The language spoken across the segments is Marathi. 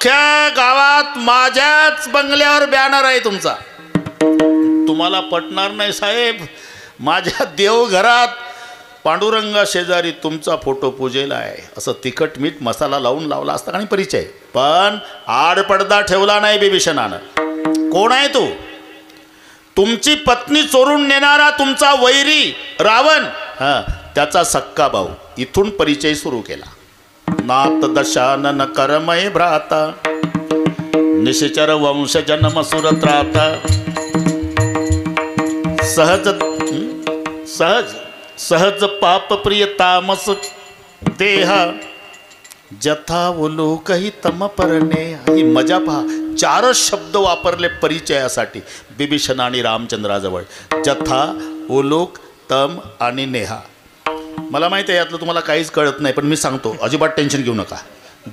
अख्ख्या गावात माझ्याच बंगल्यावर बॅनर आहे तुमचा. तुम्हाला पटणार नाही साहेब, माझ्या देवघरात पांडुरंगा शेजारी तुमचा फोटो पूजेला आहे असं तिखट मीठ मसाला लावून लावला असता आणि परिचय, पण आडपडदा ठेवला नाही बिभीषणानं. कोण आहे तू? तुमची पत्नी चोरून नेणारा तुमचा वैरी रावण, त्याचा सक्का भाऊ. इथून परिचय सुरू केला. नात दशानन करमय भ्राता, निशिचर वंश जन्म सुरत्राता. सहज सहज सहज पाप प्रिय तामस देहा, जथा उलोकही तम परणे. ही मजा पहा, 4 शब्द वापरले परिचयासाठी बिभीषण आणि रामचंद्राजवळ. जथा, उलोक, तम आणि नेहा. मला माहिती आहे यातलं तुम्हाला काहीच कळत नाही, पण मी सांगतो, अजिबात टेन्शन घेऊ नका.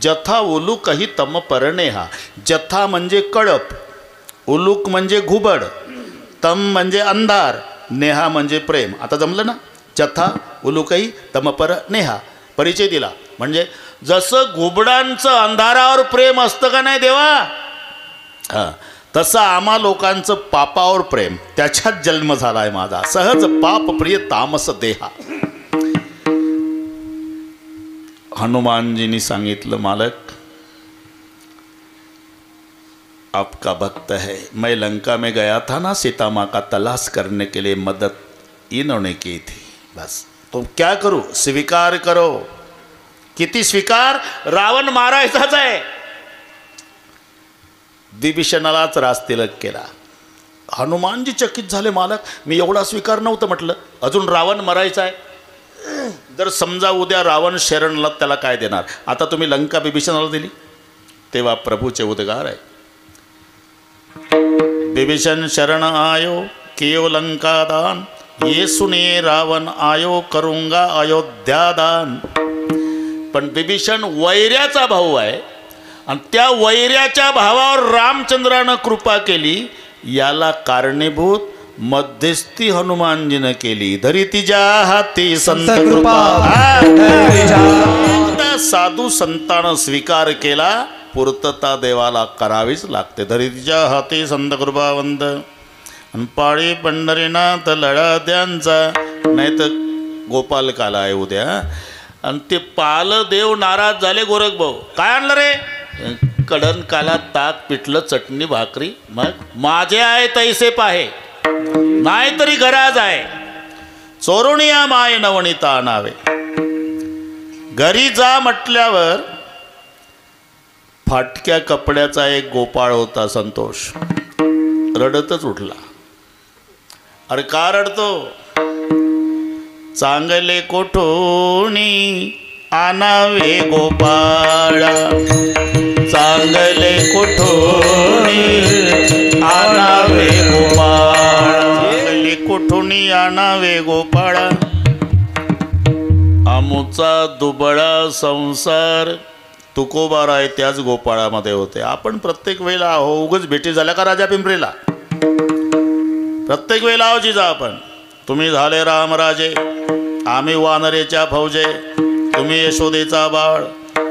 जथा उलूकही तम परनेहा. जथा म्हणजे कळप, उलूक म्हणजे घुबड, तम म्हणजे अंधार, नेहा म्हणजे प्रेम. आता जमलं ना? जथा उलूकही तमपर नेहा. परिचय दिला. म्हणजे जसं घुबडांचं अंधारावर प्रेम असतं का नाही देवा, तसं आम्हा लोकांचं पापावर प्रेम, त्याच्यात जन्म झाला आहे माझा. सहज पाप प्रिय तामस देहा. हनुमानजींनी सांगितलं, मालक आपका भक्त है, मैं लंका में गया था ना, सीता माँ का तलाश करने के लिए मदद इन्होंने की थी, बस तो क्या करूं, स्वीकार करो. किती स्वीकार? रावण मारायचाच आहे. विभीषणालाच राजतिलक केला. हनुमानजी चकित झाले, मालक मी एवढा स्वीकार नव्हतं म्हटलं, अजून रावण मरायचा आहे. जर समजा उद्या रावण शरणला, त्याला काय देणार? आता तुम्ही लंका विभीषणाला दिली. तेव्हा प्रभूचे उद्गार आहे, विभीषण शरण आयो कियो लंका दान, ये सुनिए रावण आयो करूंगा अयोध्या दान. पण विभीषण वैऱ्याचा भाऊ आहे आणि त्या वैऱ्याच्या भावावर रामचंद्रानं कृपा केली. याला कारणीभूत मध्यस्थी हनुमानजीनं केली. धरी तिच्या हाती संत कृपा. साधू संतानं स्वीकार केला, पूर्तता देवाला करावीच लागते. धरी तिच्या हाती संत कृपावंत, आणि पाळी पंढरीनाथ लढा त्यांचा. नाही तर गोपाल काला आहे उद्या. आणि ते पाल देव नाराज झाले. गोरख भाऊ काय आणलं रे? कडन काला, ताक पिठलं, चटणी भाकरी. मग माझे आहे तैसे पाहे, नाही तरी घराज आहे. चोरुणिया माय नवनीता नावे. घरी जा म्हटल्यावर फाटक्या कपड्याचा एक गोपाळ होता संतोष, रडतच उठला. अरे का रडतो? चांगले कोठोनी आनावे गोपाळा, चांगले कोठोनी आनावे गोपाळा, चांगले कोठोनी आनावे गोपाळा. आमुचा दुबळा संसार. तुकोबाराय त्याच गोपाळामध्ये होते. आपण प्रत्येक वेळेला आहो, उगच भेटी झाल्या का राजा पिंपरीला? प्रत्येक वेळेला आहो जिजा आपण. तुम्ही झाले रामराजे, आम्ही वानरेच्या फौजे. तुम्ही यशोदेचा बाळ,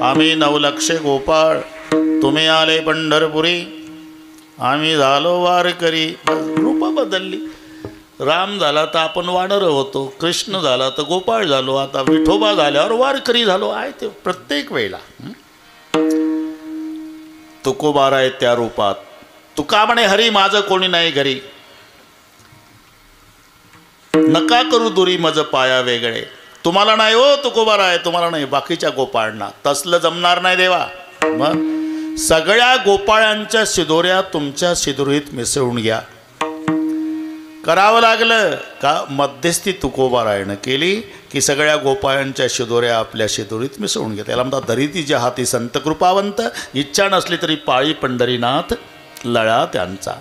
आम्ही नवलक्षे गोपाळ. तुम्ही आले पंढरपुरी, आम्ही झालो वारकरी. रूप बदलली. राम झाला तर आपण वानर होतो, कृष्ण झाला तर गोपाळ झालो, आता विठोबा झाल्यावर वारकरी झालो. आहे ते प्रत्येक वेळेला. तुकोबाराय त्या रूपात. तुका म्हणे हरी माझं कोणी नाही घरी, नका करू दुरी मज पाया वेगळे. तुम्हाला नाही हो तुकोबाराय, तुम्हाला नाही, बाकीच्या गोपाळांना. तसलं जमणार नाही देवा. मग सगळ्या गोपाळांच्या शिदोऱ्या तुमच्या शिदोरीत मिसळून घ्या. करावं लागलं का? मध्यस्थी तुकोबारायनं केली की सगळ्या गोपाळांच्या शिदोऱ्या आपल्या शिदोरीत मिसळून घ्या. त्याला म्हणतात धरितीच्या हाती संत कृपावंत. इच्छा नसली तरी पाळी पंढरीनाथ लळा त्यांचा.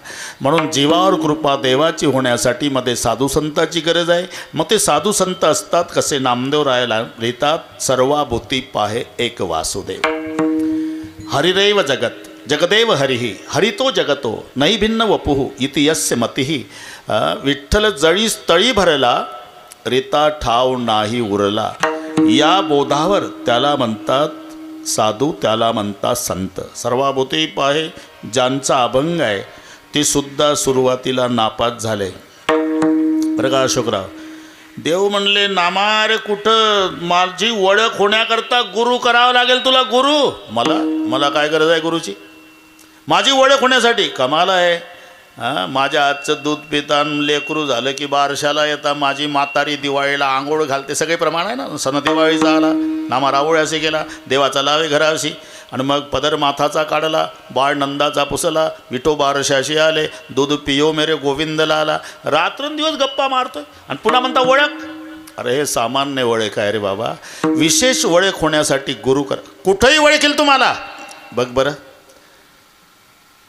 म्हणून जीवावर कृपा देवाची होण्यासाठी मध्ये साधू संताची गरज आहे. मग ते साधू संत असतात कसे? नामदेव रायाला लिहितात, सर्वाभूती पाहे एक वासुदेव. हरिरेव जगत जगदेव हरिही, हरितो जगतो नाही भिन्न वपुः इति यस्य मतिः. विठ्ठल जळी तळी भरला, रिता ठाव नाही उरला. या बोधावर त्याला म्हणतात साधू त्याला म्हणतात संत. सर्वाभूते पाहे ज्यांचा अभंग आहे ते सुद्धा सुरुवातीला नापास झाले. बरं का अशोकराव, देव म्हणले नामारे कुठं, माझी ओळख होण्याकरता गुरु करावा लागेल तुला. गुरु मला काय गरज आहे गुरुची? माझी ओळख होण्यासाठी कमाल आहे. हां, माझ्या हातचं दूध पिता लेकरू झालं की बारशाला येता, माझी म्हातारी दिवाळीला आंघोळ घालते, सगळे प्रमाण आहे ना. सण दिवाळीचा आला, नामा रावळ्याशी गेला, देवाचा लावे घराशी, आणि मग पदर माथाचा काढला, बाळ नंदाचा पुसला, विठो बारशाशी आले, दूध पियो मेरे गोविंदला आला. रात्रंदिवस गप्पा मारतोय आणि पुन्हा म्हणता ओळख. अरे हे सामान्य ओळख आहे रे बाबा. विशेष ओळख होण्यासाठी गुरु कर. कुठंही ओळखेल तुम्हाला. बघ बरं,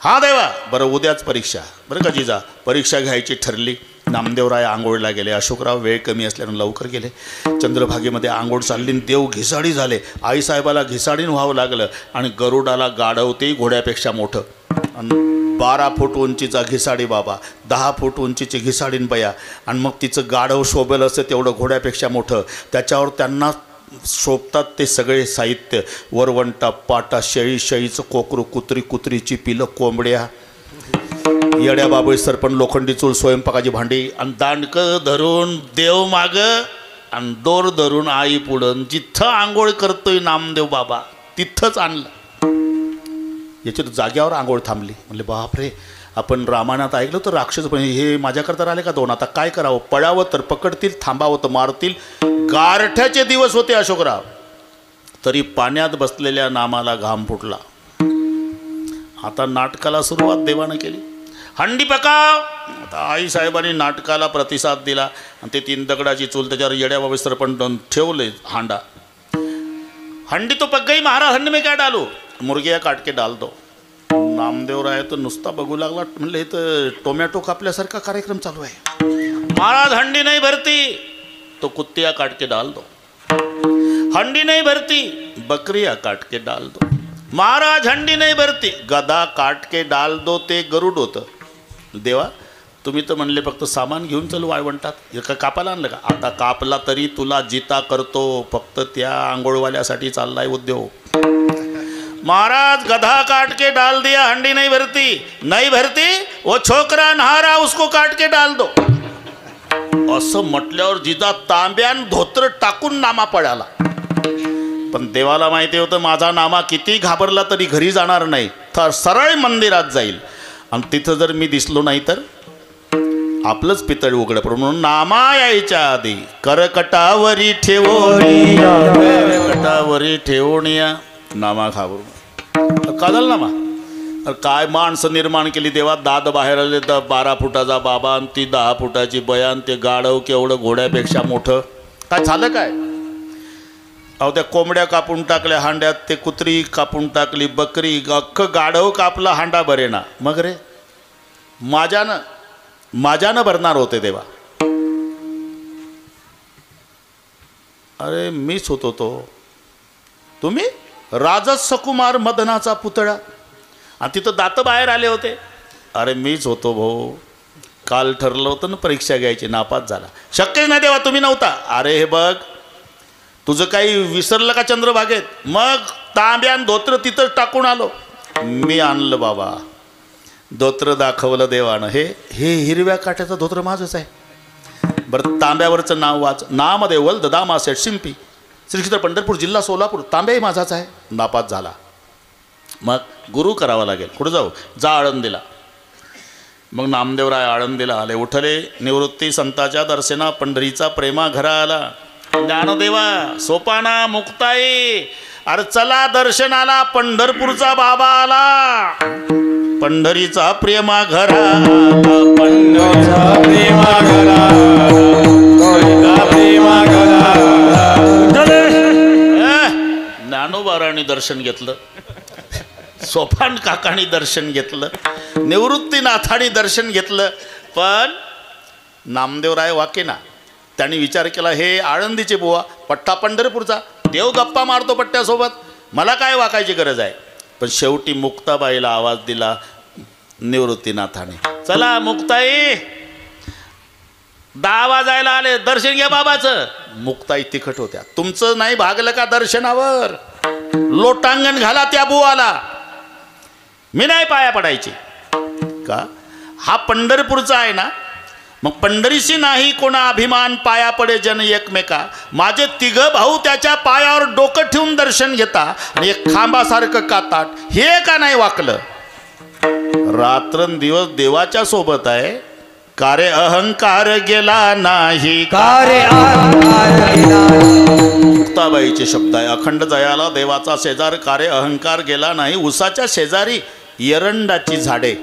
हा देवा, बरं उद्याच परीक्षा. बरं का जिजा, परीक्षा घ्यायची ठरली. नामदेवराय आंघोळला गेले. अशोकराव वेळ कमी असल्यानं लवकर गेले. चंद्रभागेमध्ये आंघोळ चालली, देव घिसाडी झाले. आईसाहेबाला घिसाडीन व्हावं लागलं आणि गरुडाला गाढवते घोड्यापेक्षा मोठं. आणि 12 फूट उंचीचा घिसाडी बाबा, 10 फूट उंचीची घिसाडीन बया, आणि मग तिचं गाढव शोभेल असं तेवढं घोड्यापेक्षा मोठं. त्याच्यावर त्यांना शोभतात ते सगळे साहित्य, वरवंटा, पाटा, शेळीचं कोकरू, कुत्रीची पिलं, कोंबड्या, येड्या बाबळी सरपण, लोखंडी चूल, स्वयंपाकाची भांडी, आणि दांडकं धरून देव मागं आणि दोर धरून आई पुढं. जिथं आंघोळ करतोय नामदेव बाबा तिथंच आणलं. याची जाग्यावर आंघोळ थांबली. म्हणले बापरे, आपण रामायणात ऐकलं तर राक्षस, पण हे माझ्याकरता राहिले का दोन? आता काय करावं? पळावं तर पकडतील, थांबावं तर मारतील. गारठ्याचे दिवस होते अशोकराव, तरी पाण्यात बसलेल्या नामाला घाम फुटला. आता नाटकाला सुरुवात देवानं केली. हंडी पकाव. आता आईसाहेबांनी नाटकाला प्रतिसाद दिला आणि ते 3 दगडाची चूल, त्याच्यावर येड्या बाबा सरपण ठेवले हांडा. हंडी तो पक गई महाराज, हंडी में क्या डालू? मुर्गिया काट के डाल दो. नामदेवराय तर नुसता बघू लागला. म्हणलं हे तर टोमॅटो कापल्यासारखा कार्यक्रम चालू आहे. महाराज हंडी नहीं भरती तो कुत्तिया काट के डाल दो. हंडी नहीं भरती बकरिया काट के डाल दो. महाराज हंडी नहीं भरती गधा काट के डाल दो. ते गरुड होतं. देवा, तुम्ही तर म्हणले फक्त सामान घेऊन चल वाळवंटात, का कापायला आणलं का? आता कापला तरी तुला जिता करतो, फक्त त्या आंघोळवाल्यासाठी चाललाय उद्योग. महाराज गधा काट के डाल दिया, हंडी नहीं भरती वो छोकरा नहा रहा उसको काट के डाल दो. असं म्हटल्यावर जिजा तांब्यान धोत्र टाकून नामा पळाला. पण देवाला माहिती होतं माझा नामा किती घाबरला तरी घरी जाणार नाही, तर सरळ मंदिरात जाईल. आणि तिथं जर मी दिसलो नाही तर आपलंच पितळ उघडं पडून. म्हणून नामा यायच्या आधी करकटावरी ठेवूनिया नामा घाबरून कादल नामा. काय माणसं निर्माण केली देवा. दाद बाहेर आले तर 12 फुटाचा बाबा आणि ती 10 फुटाची बयान, ते गाढव केवढं घोड्यापेक्षा मोठं. काय झालं काय? अहो त्या कोंबड्या कापून टाकल्या हांड्यात, ते कुत्री कापून टाकली, बकरी, अख्खं गाढव कापला, हांडा भरेना. मग रे माझ्यानं भरणार होते देवा. अरे मीच होतो तो. तुम्ही राजस सकुमार मदनाचा पुतळा, आणि तिथं दात बाहेर आले होते. अरे मीच होतो भाऊ. काल ठरलं होतं ना परीक्षा घ्यायची, नापास झाला. शक्यच नाही देवा, तुम्ही नव्हता. अरे हे बघ, तुझं काही विसरलं का चंद्रभागेत? मग तांब्यान धोत्र तिथंच टाकून आलो. मी आणलं बाबा धोत्र, दाखवलं देवानं. हे हिरव्या काट्याचं धोत्र माझंच आहे. बरं तांब्यावरचं नाव वाच. नामदेवल ददामा सेठ शिंपी, श्री क्षेत्र पंढरपूर, जिल्हा सोलापूर. तांब्याही माझाच आहे. नापास झाला. मग गुरु करावा लागेल. कुठं जाऊ? जा आळंदीला. मग नामदेवराय आळंदीला आले. उठले निवृत्ती संताच्या दर्शना, पंढरीचा प्रेमा घरा आला. ज्ञानदेवा सोपाना मुक्ताई, अरे चला दर्शनाला, पंढरपूरचा बाबा आला. पंढरीचा प्रेमा घरा, पंढरीचा प्रेमा घरा, प्रेमा घरा. ज्ञानोबारांनी दर्शन घेतलं, सोपान काकांनी दर्शन घेतलं, निवृत्तीनाथांनी दर्शन घेतलं. पण नामदेवराय वाकेना. त्यांनी विचार केला, हे आळंदीचे बुवा, पट्टा पंढरपूरचा, देव गप्पा मारतो पट्ट्यासोबत, मला काय वाकायची गरज आहे. पण शेवटी मुक्ताबाईला आवाज दिला निवृत्तीनाथाने. चला मुक्ताई, 10 वाजायला आले, दर्शन घ्या बाबाचं. मुक्ताई तिखट होत्या. तुमचं नाही भागलं का दर्शनावर? लोटांगण घाला त्या बुवाला, मी नाही पाया पडायची. का हा पंढरपूरचा आहे ना, मग पंढरीशी नाही कोणा अभिमान, पाया पडे जन एकमेका. माझे तिघ भाऊ त्याच्या पायावर डोकं ठेवून दर्शन घेता आणि एक खांबासारखं काताट, हे का नाही वाकलं? रात्रंदिवस देवाच्या सोबत आहे. कारे अहंकार गेला नाही, कारे अहंकार गेला. मुक्ताबाईचे शब्द आहे. अखंड जयाला देवाचा शेजार, कारे अहंकार गेला नाही. उसाच्या शेजारी एरंडाची झाडे,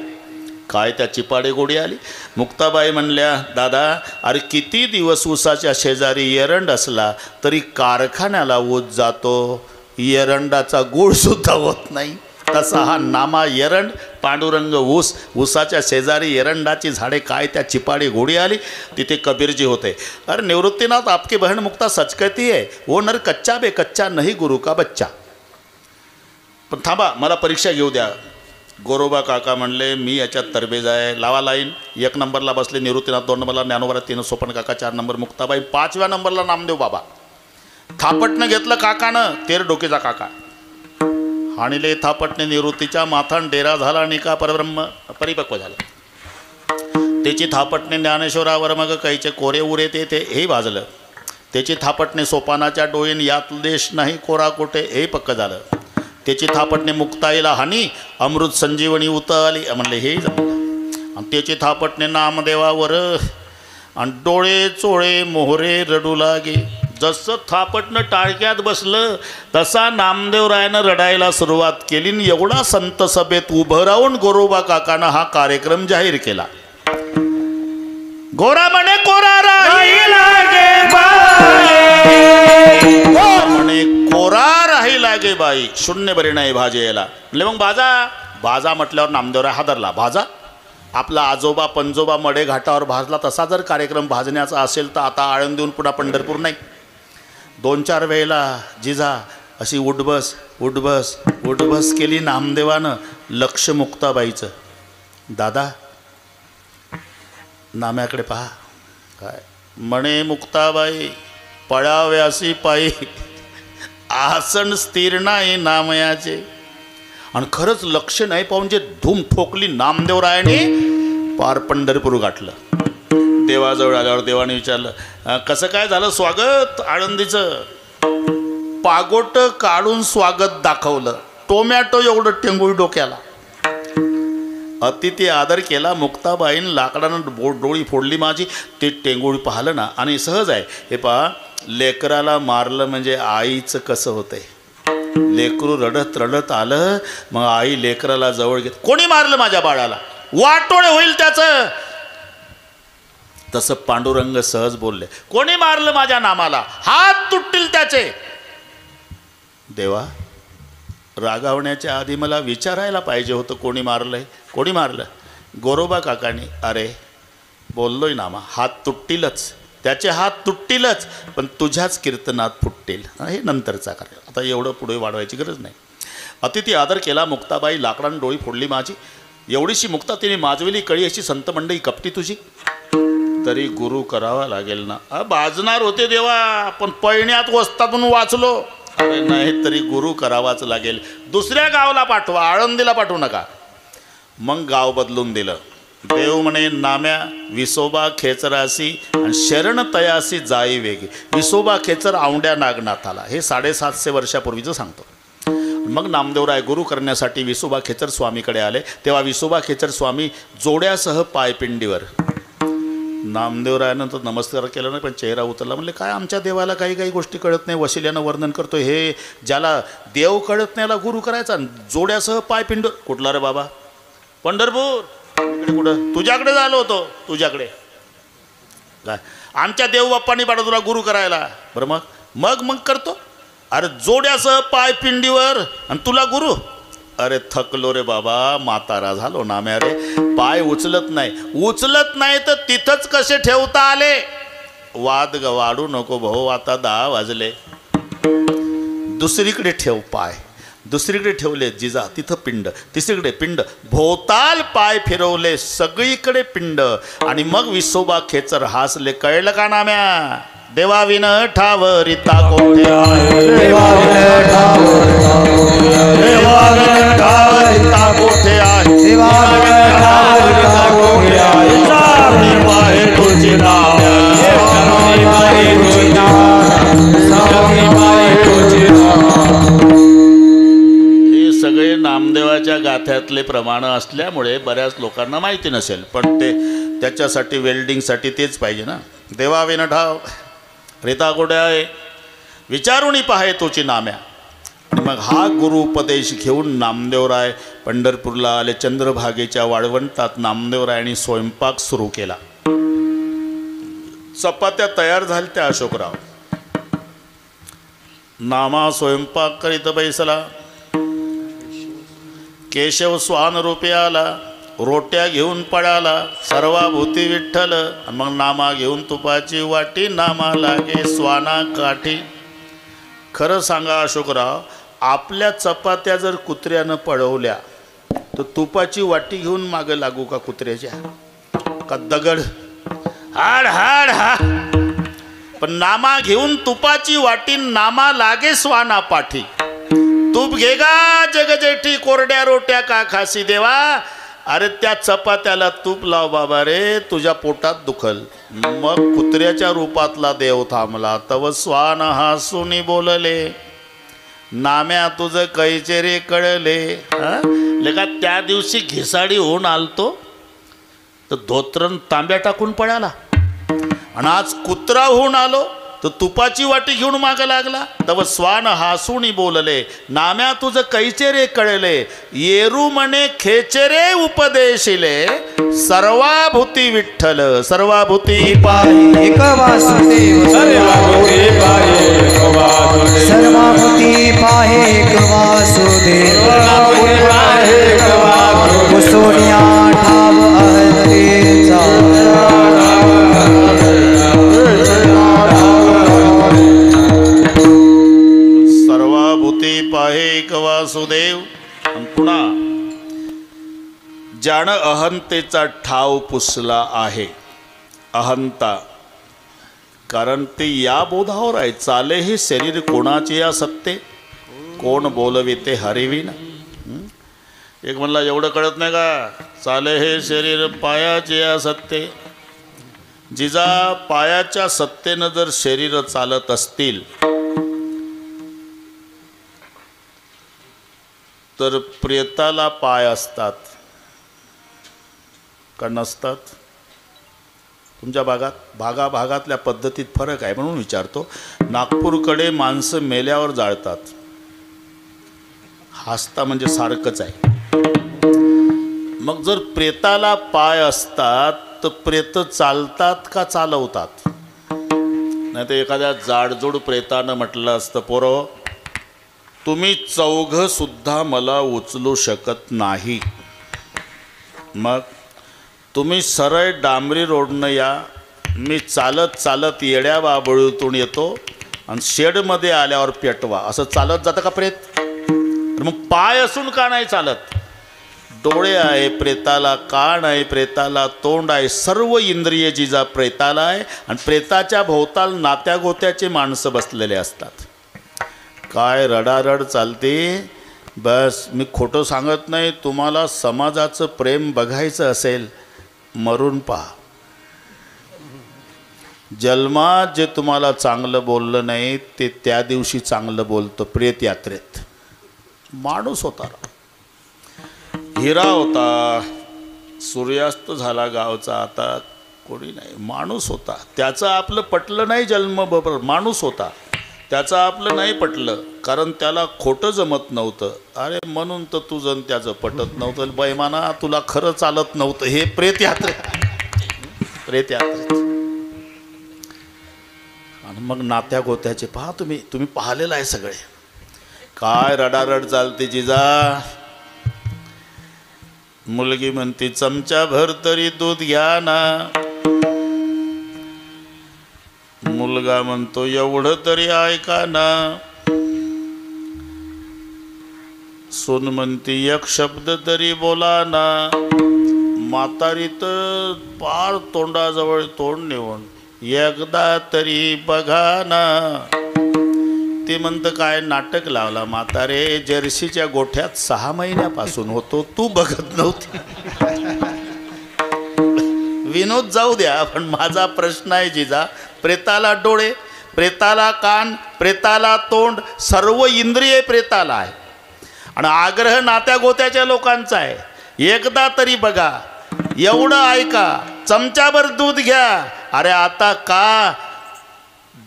काय त्या चिपाडे गोडी आली. मुक्ताबाई म्हणल्या, दादा अरे किती दिवस उसाच्या शेजारी एरंड असला तरी कारखान्याला ऊस जातो, एरंडाचा गुळ सुद्धा होत नाही. तसा हा नामा एरंड, पांडुरंग ऊस, ऊसाच्या शेजारी एरंडाची झाडे, काय त्या चिपाडी घोडी आली. तिथे कबीरजी होते. अरे निवृत्तीनाथ आपकी बहन मुक्ता सच कहती है, वो नर कच्चा बे कच्चा नहीं गुरु का बच्चा. पण थांबा, मला परीक्षा घेऊ द्या. गोरोबा काका म्हणले, मी याच्यात तरबेज आहे, लावा लाईन. 1 नंबरला बसले निवृत्तीनाथ, 2 नंबरला ज्ञानोबा, 3 सोपन काका, 4 नंबर मुक्ताबाई, 5व्या नंबरला नामदेव बाबा. थापटनं घेतलं काकानं, 13 डोकेचा काका. हाणिले थापटने निवृत्तीच्या माथान डेरा झाला आणि का परब्रह्म परिपक्व झाला. त्याची थापटने ज्ञानेश्वरावर मग काहीचे कोरे उरे ते हे वाजलं. त्याची थापटने सोपानाच्या डोळीन यात देश नाही कोरा कोटे, हे पक्क झालं. त्याची थापटने मुक्ताईला हानी अमृत संजीवनी उतरली, म्हणले हे जमलं. आणि त्याची थापटने नामदेवावर आणि डोळे चोळे मोहरे रडू लागे. जसं थापटनं टाळक्यात बसलं तसा नामदेवरायानं रडायला सुरुवात केली. एवढा संत सभेत उभं राहून गोरोबा काकानं हा कार्यक्रम जाहीर केला. गोरा म्हणे कोरा राही लागे बाई, म्हणे कोरा राही लागे बाई, शून्य बरी नाही भाजेला. म्हणजे मग बाजा म्हटल्यावर नामदेवराय हादरला. भाजा आपला आजोबा पंजोबा मडे घाटावर भाजला तसा जर कार्यक्रम भाजण्याचा असेल तर आता आळंदीहून पुन्हा पंढरपूर नाही. 2-4 वेळेला जिजा अशी उठबस उठबस उठबस केली नामदेवानं. लक्ष मुक्ताबाईचं. दादा नाम्याकडे पहा. काय म्हणे मुक्ताबाई, पळाव्यासी पायी आसन स्थिर नाही नामयाचे. आणि खरंच लक्ष नाही पाहून जे धूम ठोकली नामदेवरायाने, पार पंढरपूर गाठलं. देवाजवळ आल्यावर देवाने विचारलं, कसं काय झालं स्वागत आळंदीचं? पागोट काढून स्वागत दाखवलं. टोमॅटो एवढं टेंगुळी डोक्याला. अतिथी आदर केला. मुक्ताबाईन लाकडानं डोळी फोडली माझी. ते टेंगुळी पाहिलं ना, आणि सहज आहे हे पहा, लेकराला मारलं म्हणजे आईचं कसं होतंय. लेकरू रडत रडत आलं, मग आई लेकराला जवळ घेत, कोणी मारलं माझ्या बाळाला, वाटोळे होईल त्याचं. तसं पांडुरंग सहज बोलले, कोणी मारलं माझ्या नामाला, हात तुटतील त्याचे. देवा रागावण्याच्या आधी मला विचारायला पाहिजे होतं कोणी मारलंय, कोणी मारलं. गोरोबा काकाने, अरे बोललोय नामा, हात तुटतीलच, त्याचे हात तुटतीलच, पण तुझ्याच कीर्तनात फुटतील. हे नंतरचा कार्य, आता एवढं पुढे वाढवायची गरज नाही. अतिथी आदर केला. मुक्ताबाई लाकडानं डोळी फोडली माझी. एवढीशी मुक्ता तिने माजविली कळी अशी संत मंडळी कपटी तुझी. तरी गुरु करावा लागेल ना. बाजणार होते देवा, पण पळण्यात वस्तातून वाचलो. अरे नाही तरी गुरु करावाच लागेल. दुसऱ्या गावाला पाठवा, आळंदीला पाठवू नका. मग गाव बदलून दिलं. देव म्हणे, नाम्या विसोबा खेचरासी आणि शरण तयासी जाई वेगी. विसोबा खेचर औंड्या नागनाथाला. हे 750 वर्षापूर्वीचं सांगतो. मग नामदेवराय गुरु करण्यासाठी विसोबा खेचर स्वामीकडे आले. तेव्हा विसोबा खेचर स्वामी जोड्यासह पायपिंडीवर. नामदेवरायानं तर नमस्कार केला नाही, पण चेहरा उतरला. म्हणले, काय आमच्या देवाला काही काही गोष्टी कळत नाही, वशिल्यानं वर्णन करतो. हे ज्याला देव कळत नाही याला गुरु करायचा. जोड्यासह पायपिंड. कुठला रे बाबा? पंढरपूर. इकडे कुठं? तुझ्याकडे झालो होतो. तुझ्याकडे काय? आमच्या देव बाप्पांनी पाठवलं तुला गुरु करायला. बरं मग मग मग करतो. अरे जोड्यासह पायपिंडीवर आणि तुला गुरु. अरे थकलो रे बाबा, म्हातारा झालो नाम्या रे. पाय उचलत नाही तर तिथंच कसे ठेवता आले. वाद वाढू नको भाऊ, आता 10 वाजले. दुसरीकडे ठेव पाय. दुसरीकडे ठेवले जिजा, तिथं पिंड. तिसरीकडे पिंड. भोवताल पाय फिरवले, सगळीकडे पिंड. आणि मग विसोबा खेचर हासले. कळलं का नाम्या? देवाविन ठावरिता कोठे आहे देवाविन ठावरिता कोठे आहे देवाविन ठावरिता कोठे आहे सामी पाहे तुझे नाम सामी पाहे तुझे नाम सामी पाहे तुझे नाम. हे सगळे नामदेवाच्या गाथ्यातले प्रमाण असल्यामुळे बऱ्याच लोकांना माहिती नसेल, पण ते त्याच्यासाठी वेल्डिंगसाठी तेच पाहिजे ना. देवाविन ठाव रिता कोठे आहे विचारुणी पाहे तुझी नाम्या. आणि मग हा गुरु उपदेश घेऊन नामदेवराय पंढरपूरला आले. चंद्रभागेच्या वाळवंटात नामदेवरायांनी स्वयंपाक सुरू केला. चपात्या तयार झाल्या त्या अशोकराव. नामा स्वयंपाक करीत बैसला. केशव स्वान रूपे आला. रोट्या घेऊन पडाला. सर्वाभूती विठ्ठल. मग नामा घेऊन तुपाची वाटी. नामा लागे स्वाना काठी. खरं सांगा अशोकराव, आपल्या चपात्या जर कुत्र्यानं पळवल्या तर तुपाची वाटी घेऊन मागं लागू का कुत्र्याच्या? का दगड हाड हाड हा. पण नामा घेऊन तुपाची वाटी. नामा लागे स्वाना पाठी. तूप घेगा जगजेठी कोरड्या रोट्या का खासी देवा. अरे त्या चपात्याला तूप लाव बाबा रे, तुझ्या पोटात दुखल. मग कुत्र्याच्या रूपातला देव थांबला. तव स्वान हासूनी बोलले. नाम्या तुझं कैचे रे कळले. लेका त्या दिवशी घिसाडी होऊन आलतो तर धोत्रण तांब्या टाकून पळाला. आणि आज कुत्रा होऊन आलो तर तुपाची वाटी घेऊन माग लागला. तव स्वान हासूनी बोलले. नाम्या तुझं कैचे रे कळले. येरू म्हणे खेचे रे उपदेशिले. सर्वाभूती विठ्ठल सर्वाभूती पाहे एक वासुदेव सर्वाभूती पाहे एक वासुदेव सर्वाभूती पाहे एक वासुदेव कुसोनिया ठाव अहरेचा सर्वाभूती पाहे एक वासुदेव. पुन्हा ज्यानं अहंतेचा ठाव पुसला आहे. अहंता कारण ते या बोधावर आहे. चाले हे शरीर कोणाचे या सत्ते. कोण बोलविते हरिविना. एक म्हणला एवढं कळत नाही का. चाले हे शरीर पायाचे या सत्ते. जिजा पायाच्या सत्तेनं जर शरीर चालत असतील तर प्रेताला पाय असतात का नसतात? तुमच्या भागातल्या पद्धतीत फरक आहे म्हणून विचारतो. नागपूरकडे माणसं मेल्यावर जाळतात. हसता म्हणजे सारखंच आहे. मग जर प्रेताला पाय असतात तर प्रेत चालतात का चालवतात? नाही तर एखाद्या जाडजूड प्रेतानं म्हटलं असतं, पोरं तुम्ही चौघं सुद्धा मला उचलू शकत नाही. मग तुम्ही सरळ डांबरी रोडनं या. मी चालत चालत येड्या बाबळूतून येतो आणि शेडमध्ये आल्यावर पेटवा. असं चालत जातं का प्रेत? मग पाय असून का नाही चालत? डोळे आहे प्रेताला, कान आहे प्रेताला, तोंड आहे, सर्व इंद्रिय जिजा प्रेताला आहे. आणि प्रेताच्या भोवताल नात्या गोत्याचे माणसं बसलेले असतात. काय रडारड चालते. बस मी खोटं सांगत नाही. तुम्हाला समाजाचं प्रेम बघायचं असेल मरून पहा. जन्मात जे तुम्हाला चांगलं बोललं नाही ते त्या दिवशी चांगलं बोलतं. प्रेत यात्रेत माणूस होता, हिरा होता, सूर्यास्त झाला गावचा, आता कोणी नाही. माणूस होता. त्याचं आपलं पटलं नाही. जन्म बरोबर माणूस होता. त्याचं आपलं नाही पटलं कारण त्याला खोटं जमत नव्हतं. अरे म्हणून तर तुझं त्याचं पटत नव्हतं. बैमाना तुला खरं चालत नव्हतं. हे प्रेत यात्रेत आणि मग नात्या गोत्याचे पहा. तुम्ही पाहिलेलं आहे सगळे. काय रडारड चालते जिजा. मुलगी म्हणते चमचा भर तरी दूध घ्या ना. मुलगा म्हणतो एवढं तरी ऐका ना. सून म्हणते एक शब्द तरी बोला ना. म्हातारी तर पार तोंडाजवळ तोंड नेऊन एकदा तरी बघा ना. ते म्हणतं काय नाटक लावला म्हातारे, जर्सीच्या गोठ्यात 6 महिन्यापासून होतो, तू बघत नव्हती. विनोद जाऊ द्या, पण माझा प्रश्न आहे जिजा, प्रेताला डोळे, प्रेताला कान, प्रेताला तोंड, सर्व इंद्रिये प्रेताला आहे आणि आग्रह नात्या गोत्याच्या लोकांचा आहे. एकदा तरी बघा, एवढं ऐका, चमच्याभर दूध घ्या. अरे आता का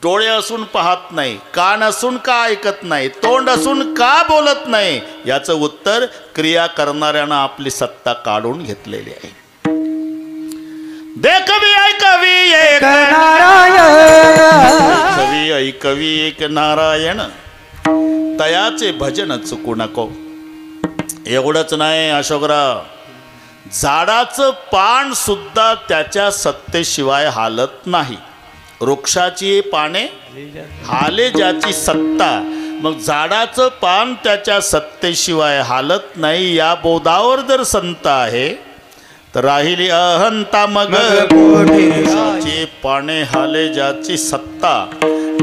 डोळे असून पाहत नाही, कान असून का ऐकत नाही, तोंड असून का बोलत नाही? याचं उत्तर क्रिया करणाऱ्यानं आपली सत्ता काढून घेतलेली आहे. देखवी ऐकवी एक नारायण, कवी ऐकवी एक नारायण, तयाचे भजन चुकू नको. एवढंच नाही अशोकराव, झाडाचं पान सुद्धा त्याच्या सत्तेशिवाय हालत नाही. वृक्षाची पाने हाले ज्याची सत्ता, मग झाडाचं पान त्याच्या सत्तेशिवाय हालत नाही. या बोधावर जर संत आहे तर राहिली अहंता मग वृक्षाची पाने हाले ज्याची सत्ता.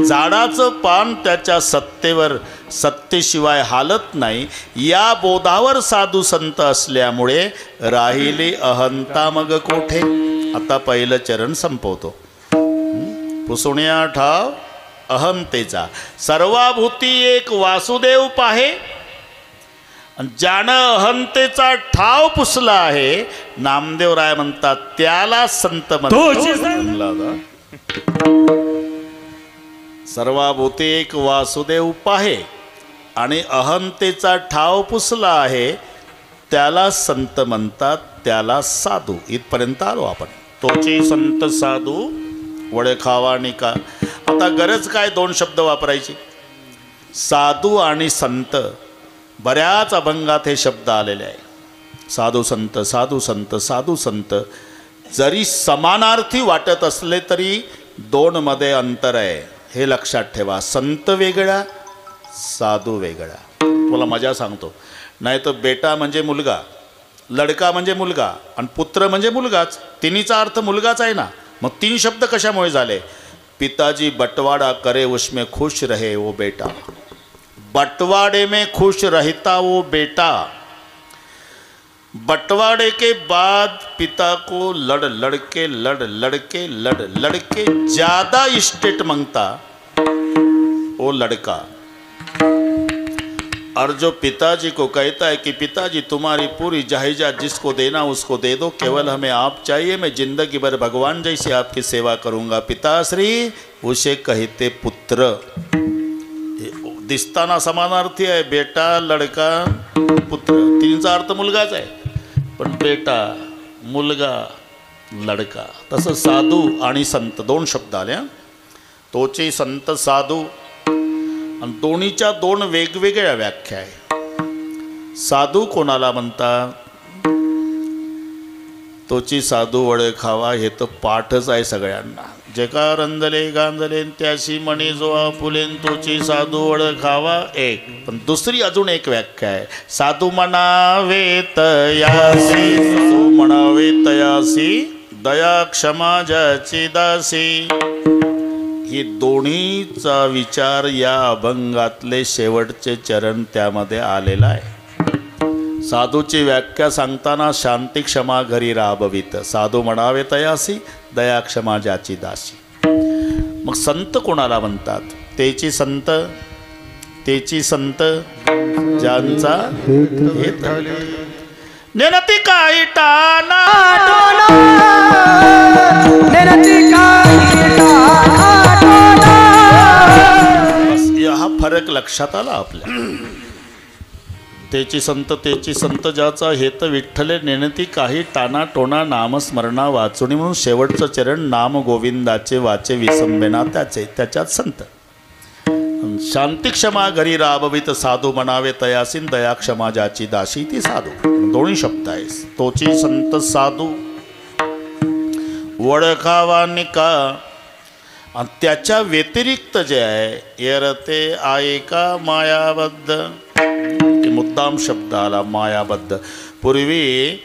झाडाचं पान त्याच्या सत्तेवर सत्तेशिवाय हालत नाही. या बोधावर साधू संत असल्यामुळे राहिली अहंता मग कोठे. आता पहिलं चरण संपवतो. पुसुण्या ठाव अहंतेचा, सर्वाभूती एक वासुदेव पाहे. ज्यानं अहंतेचा ठाव पुसला आहे, नामदेवराय म्हणतात त्याला संत म्हणतात. सर्वाभूती एक वासुदेव पाहे आणि अहंतेचा ठाव पुसला आहे, त्याला संत म्हणतात, त्याला साधू. इथपर्यंत आलो आपण. तोचे संत साधू वळखावा निका. आता गरज काय 2 शब्द वापरायची, साधू आणि संत. बऱ्याच अभंगात हे शब्द आलेले आहे. साधू संत, साधू संत, साधू संत. जरी समानार्थी वाटत असले तरी 2 मध्ये अंतर आहे, हे लक्षात ठेवा. संत वेगळा, साधू वेगळा. तुला मजा सांगतो, नाही तर बेटा म्हणजे मुलगा, लडका म्हणजे मुलगा आणि पुत्र म्हणजे मुलगाच. तिन्हीचा अर्थ मुलगाच आहे ना. मग 3 शब्द कशामुळे झाले? पिताजी बटवाड़ा करे उसमें खुश रहे वो बेटा, बटवाड़े में खुश रहता वो बेटा. बटवाड़े के बाद पिता को लड़के ज्यादा इस्टेट मांगता वो लड़का, और जो पिताजी को कहता है कि पिताजी तुम्हारी पूरी जायदाद जिसको देना उसको दे दो, केवल हमें आप चाहिए, मैं जिंदगी भर भगवान जैसी आपकी सेवा करूंगा पिताश्री, उसे कहते पुत्र. दिसताना समानार्थी आहे, बेटा, लडका, पुत्र. 3चा अर्थ मुलगाच आहे, पण बेटा, मुलगा, लडका. तसं साधू आणि संत 2 शब्द आले. तोचे संत साधू, आणि दोन्हीच्या 2 वेगवेगळ्या व्याख्या आहे. साधू कोणाला म्हणतात? तोची साधू वळखावा, हे तर पाठच आहे सगळ्यांना. जे का रंजले गांजले त्याशी म्हणे जो आपुलेन, तोची साधू वळखावा एक. पण दुसरी अजून एक व्याख्या आहे, साधू म्हणावे तयासी, साधू म्हणावे तयासी, दया क्षमा ज्याची दासी. ही दोन्हीचा विचार या अभंगातले शेवटचे चरण त्यामध्ये आलेला आहे. साधूची व्याख्या सांगताना शांती क्षमा घरी राबवित, साधू म्हणावे तयासी, दया क्षमा ज्याची दासी. मग संत कोणाला म्हणतात? तेची संत, तेची संत ज्यांचा हेत नेनती काही टाना, नेनती काही टाना. हा फरक लक्षात आला आपल्या. तेची संत ज्याचा हेत विठ्ठले, नेनती काही टाना टोना, नामस्मरणा वाचुनी. म्हणून शेवटचं चरण नाम गोविंदाचे वाचे विसंबेना त्याचे, त्याच्यात संत. शांती क्षमा घरी राबवित, साधू म्हणावे तयासीन, दया क्षमा ज्याची दासी, ती साधू. 2 शब्द आहे. तोची संत साधू वळखावा निका. आणि त्याच्या व्यतिरिक्त जे आहे, येरते आयका मायाबद्ध, मुद्दाम शब्द आला मायाबद्ध. पूर्वी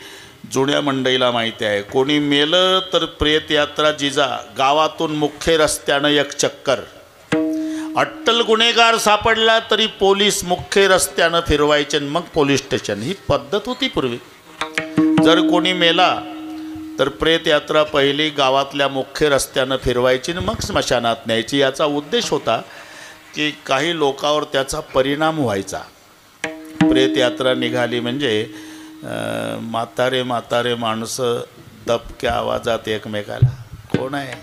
जुन्या मंडईला माहिती आहे, कोणी मेलं तर प्रेत यात्रा जिजा, गावातून मुख्य रस्त्यानं एक चक्कर. अट्टल गुन्हेगार सापडला तरी पोलीस मुख्य रस्त्यानं फिरवायचे मग पोलीस स्टेशन. ही पद्धत होती पूर्वी. जर कोणी मेला तर प्रेत यात्रा पहिली गावातल्या मुख्य रस्त्यानं फिरवायची मग स्मशानात न्यायची. याचा उद्देश होता की काही लोकांवर त्याचा परिणाम व्हायचा. प्रेत यात्रा निघाली म्हणजे म्हातारे म्हातारे माणसं दबक्या आवाजात एकमेकाला, कोण आहे,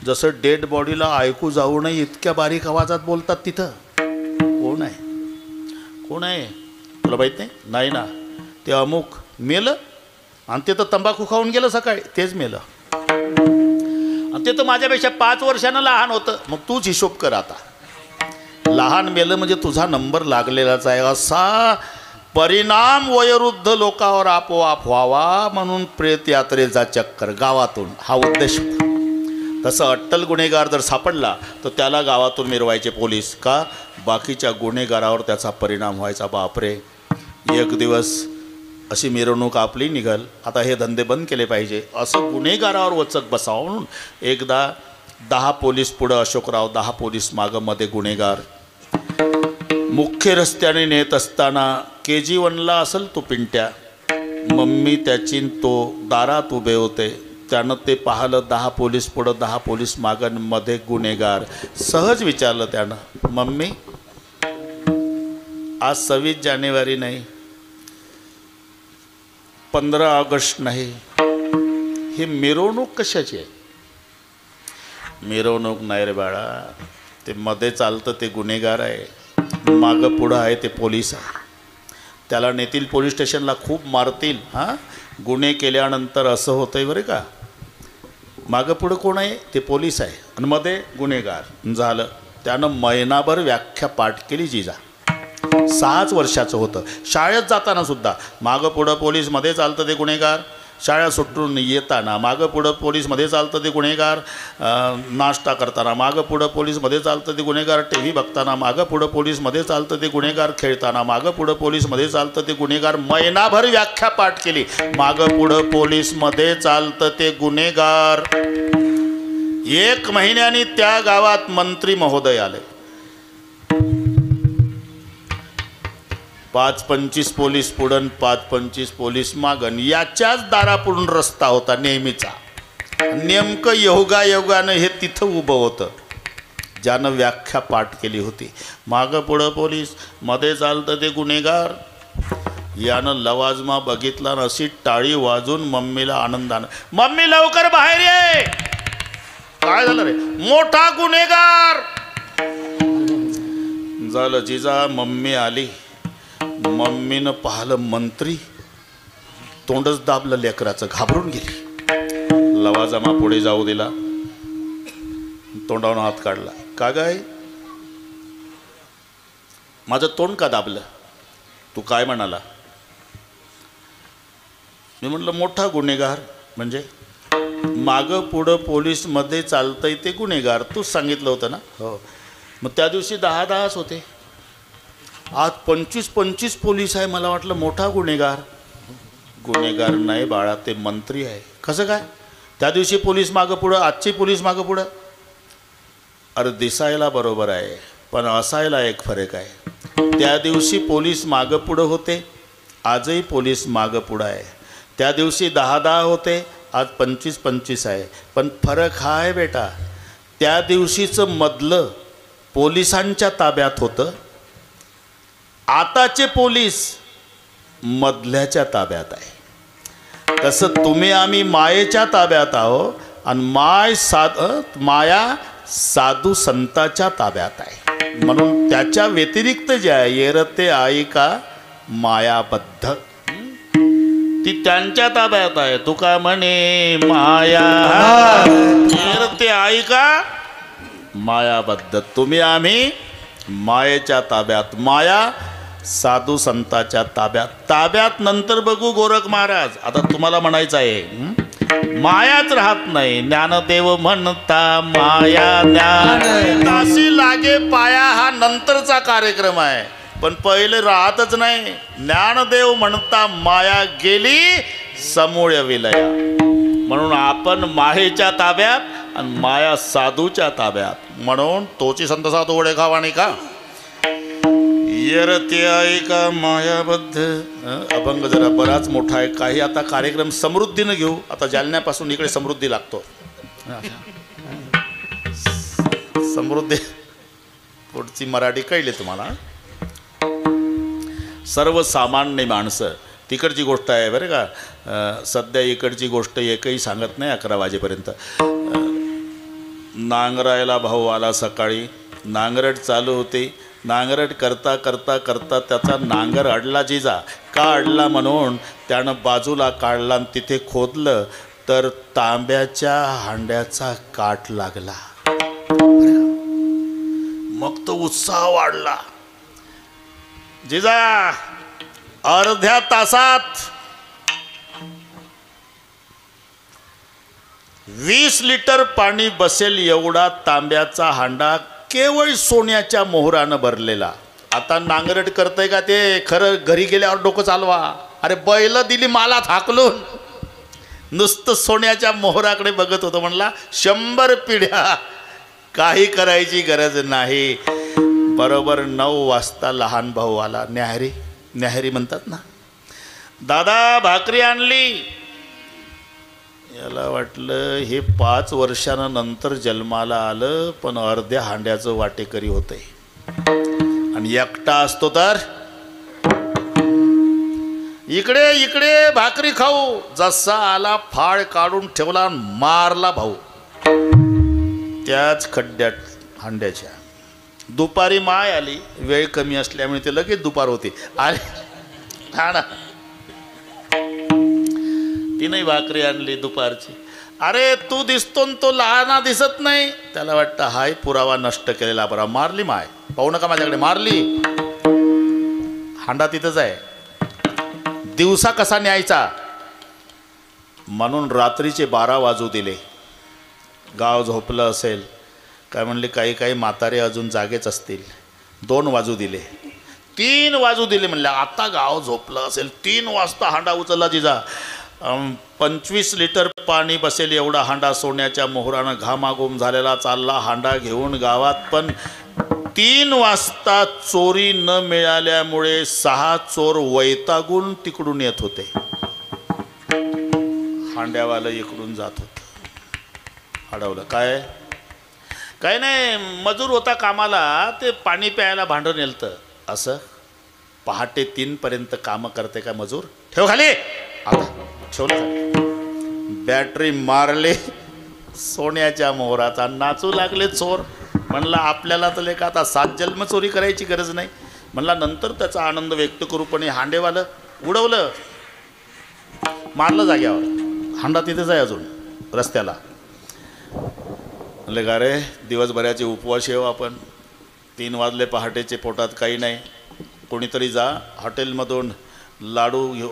जसं डेड बॉडीला ऐकू जाऊ नये इतक्या बारीक आवाजात बोलतात तिथं, कोण आहे कोण आहे, तुला माहीत नाही, नाही ना, ते अमुक मेलं आणि ते तर तंबाखू खाऊन गेलं सकाळी, तेच मेलं आणि ते तर माझ्यापेक्षा 5 वर्षानं लहान होतं. मग तूच हिशोब कर आता, लहान मेलं म्हणजे तुझा नंबर लागलेलाच आहे. असा परिणाम वयोवृद्ध लोकांवर आपोआप व्हावा म्हणून प्रेत यात्रेचा चक्कर गावातून, हा उद्देश होता. तसं अट्टल गुन्हेगार जर सापडला तर त्याला गावातून मिरवायचे पोलीस. का? बाकीच्या गुन्हेगारावर त्याचा परिणाम व्हायचा. बापरे, एक दिवस अशी मिरवणूक आपली निघल, आता हे धंदे बंद केले पाहिजे असं गुन्हेगारावर वचक बसावं म्हणून एकदा 10 पोलीस पुढं अशोकराव, 10 पोलीस मागं, मध्ये गुन्हेगार. मुख्य रस्त्याने नेत असताना KG1ला असेल तो पिंट्या, मम्मी त्याची तो दारात उभे होते. त्यानं ते पाहिलं, 10 पोलीस पुढं 10 पोलीस मागं, मध्ये गुन्हेगार. सहज विचारलं त्यानं, मम्मी आज 26 जानेवारी नाही, 15 ऑगस्ट नाही, ही मिरवणूक कशाची आहे? मिरवणूक नाही रे बाळा, ते मध्ये चालतं ते गुन्हेगार आहे, मागं पुढं आहे ते पोलीस आहे. त्याला नेतील पोलीस स्टेशनला, खूप मारतील. हां, गुन्हे केल्यानंतर असं होतं आहे बरं का. मागं पुढं कोण आहे? ते पोलीस आहे आणि मध्ये गुन्हेगार. झालं, त्यानं महिनाभर व्याख्या पाठ केली जिजा. 6च वर्षाचं होतं. शाळेत जाताना सुद्धा मागं पुढं पोलीस, मध्ये चालतं ते गुन्हेगार. शाळा सुटून येताना मागं पुढं पोलीस, मध्ये चालतं ते गुन्हेगार. नाश्ता करताना मागं पुढं पोलीस, मध्ये चालतं ते गुन्हेगार. TV बघताना मागं पुढं पोलीस, मध्ये चालतं ते गुन्हेगार. खेळताना मागं पुढं पोलीस, मध्ये चालतं ते गुन्हेगार. महिनाभर व्याख्या पाठ केली, मागं पुढं पोलीस, मध्ये चालतं ते गुन्हेगार. 1 महिन्याने त्या गावात मंत्री महोदय आले. 5-25 पोलीस पुढं, 5-25 पोलीस मागं. याच्याच दारापुढून रस्ता होता नेहमीचा. नेमकं योगायोगानं हे तिथं उभं होतं ज्यानं व्याख्या पाठ केली होती. मागं पुढं पोलीस, मध्ये चालतं ते गुन्हेगार. यानं लवाजमा बघितला, अशी टाळी वाजून मम्मीला आनंदानं, मम्मी लवकर बाहेर ये. काय झालं रे? मोठा गुन्हेगार. झालं जिजा, मम्मी आली. मम्मीनं पाहिलं मंत्री, तोंडच दाबलं लेकराचं, घाबरून गेली. लवाजमा पुढे जाऊ दिला, तोंडावरून हात काढला. का गाय, माझं तोंड का दाबलं? तू काय म्हणाला? मी म्हटलं मोठा गुन्हेगार. म्हणजे मागं पुढं पोलीस, मध्ये चालतंय ते गुन्हेगार. तूच सांगितलं होतं ना? हो. मग त्या दिवशी 10-10च होते, आज 25-25 पोलीस आहे. मला वाटलं मोठा गुन्हेगार. गुन्हेगार नाही बाळा, ते मंत्री आहे. कसं काय? त्या दिवशी पोलीस मागं पुढं, आजची पोलीस मागं पुढं. अरे दिसायला बरोबर आहे पण असायला एक फरक आहे. त्या दिवशी पोलीस मागं पुढं होते, आजही पोलीस मागं पुढं आहे. त्या दिवशी 10-10 होते, आज 25-25 आहे. पण फरक हा आहे बेटा, त्या दिवशीचं मधलं पोलिसांच्या ताब्यात होतं, आताचे पोलीस मधल्याच्या ताब्यात आहे. तसं तुम्ही आम्ही मायेच्या ताब्यात आहो आणि माया साधू संताच्या ताब्यात आहे. म्हणून त्याच्या व्यतिरिक्त जे आहे, येरते आई का मायाबद्ध, ती त्यांच्या ताब्यात आहे. तुका म्हणे माया येरते आई का मायाबद्ध. तुम्ही आम्ही मायेच्या ताब्यात, माया साधू संताच्या ताब्यात. ताब्यात नंतर बघू गोरख महाराज. आता तुम्हाला म्हणायचं आहे मायाच राहत नाही. ज्ञानदेव म्हणता माया ज्ञान दासी लागे पाया, हा नंतरचा कार्यक्रम आहे. पण पहिले राहतच नाही. ज्ञानदेव म्हणता माया गेली समूळ विलया. म्हणून आपण मायेच्या ताब्यात आणि माया साधूच्या ताब्यात. म्हणून तोची संत साधू वडे खावाणी का येरते ऐका मायाबद्ध. अभंग जरा बराच मोठा आहे. काही आता कार्यक्रम समृद्धीनं घेऊ. आता जालन्यापासून इकडे समृद्धी लागतो. समृद्धी पुढची मराठी कळली तुम्हाला. सर्वसामान्य माणसं तिकडची गोष्ट आहे बरं का. सध्या इकडची गोष्ट एकही सांगत नाही 11 वाजेपर्यंत. नांगरायला भाऊ आला सकाळी. नांगरट चालू होती. नांगरट करता करता करता त्याचा नांगर अडला. जिजा का अडला म्हणून त्यानं बाजूला काढला आणि तिथे खोदलं तर तांब्याच्या हांड्याचा काठ लागला. मग तो उत्साह वाढला. जिजा अर्ध्या तासात 20 लिटर पाणी बसेल एवढा तांब्याचा हांडा केवळ सोन्याच्या मोहरानं भरलेला. आता नांगरट करतंय का ते खरं घरी गेल्यावर डोकं चालवा. अरे बैल दिली मला थाकलून. नुसतं सोन्याच्या मोहराकडे बघत होतं. म्हणला 100 पिढ्या काही करायची गरज नाही. बरोबर 9 वाजता लहान भाऊ आला. न्याहारी न्याहारी म्हणतात ना. दादा भाकरी आणली. याला वाटलं हे 5 वर्षानंतर जन्माला आलं पण अर्ध्या हांड्याचं वाटेकरी होतंय. आणि एकटा असतो तर इकडे इकडे भाकरी खाऊ. जसा आला फाळ काढून ठेवला मारला भाऊ त्याच खड्ड्यात हांड्याच्या. दुपारी माय आली. वेळ कमी असल्यामुळे ते लगेच दुपार होते. आले हा ना. तिने भाकरी आणली दुपारची. अरे तू दिसतो तो लहाना दिसत नाही. त्याला वाटतं हाय पुरावा नष्ट केलेला बरा. मारली माय. पाहू नका माझ्याकडे. मारली. हांडा तिथंच आहे. दिवसा कसा न्यायचा म्हणून रात्रीचे 12 वाजू दिले. गाव झोपलं असेल काय म्हणले. काही काही म्हातारे अजून जागेच असतील. 2 वाजू दिले. 3 वाजू दिले. म्हणले आता गाव झोपलं असेल. 3 वाजता हांडा उचलला जिजा. 25 लिटर पाणी बसेल एवढा हांडा सोन्याच्या मोहरानं घामाघूम झालेला चालला हांडा घेऊन गावात. पण 3 वाजता चोरी न मिळाल्यामुळे 6 चोर वैतागून तिकडून येत होते. हांड्यावालं इकडून जात होतं. अडवलं. काय नाही मजूर होता कामाला. ते पाणी प्यायला भांडं नेलतं. असं पहाटे 3 पर्यंत कामं करते का मजूर. ठेव खाली. आता ठेवलं. बॅटरी मारले सोन्याच्या मोहराचा. नाचू लागले चोर. म्हणला आपल्याला तर लेका आता 7 जन्म चोरी करायची गरज नाही. म्हणला नंतर त्याचा आनंद व्यक्त करू. पण हांडेवालं उडवलं. मारलं जाग्यावर. हांडा तिथेच आहे अजून रस्त्याला. म्हणले का रे दिवसभराचे उपवास येऊ आपण. 3 वाजले पहाटेचे. पोटात काही नाही. कोणीतरी जा हॉटेलमधून लाडू घेऊ.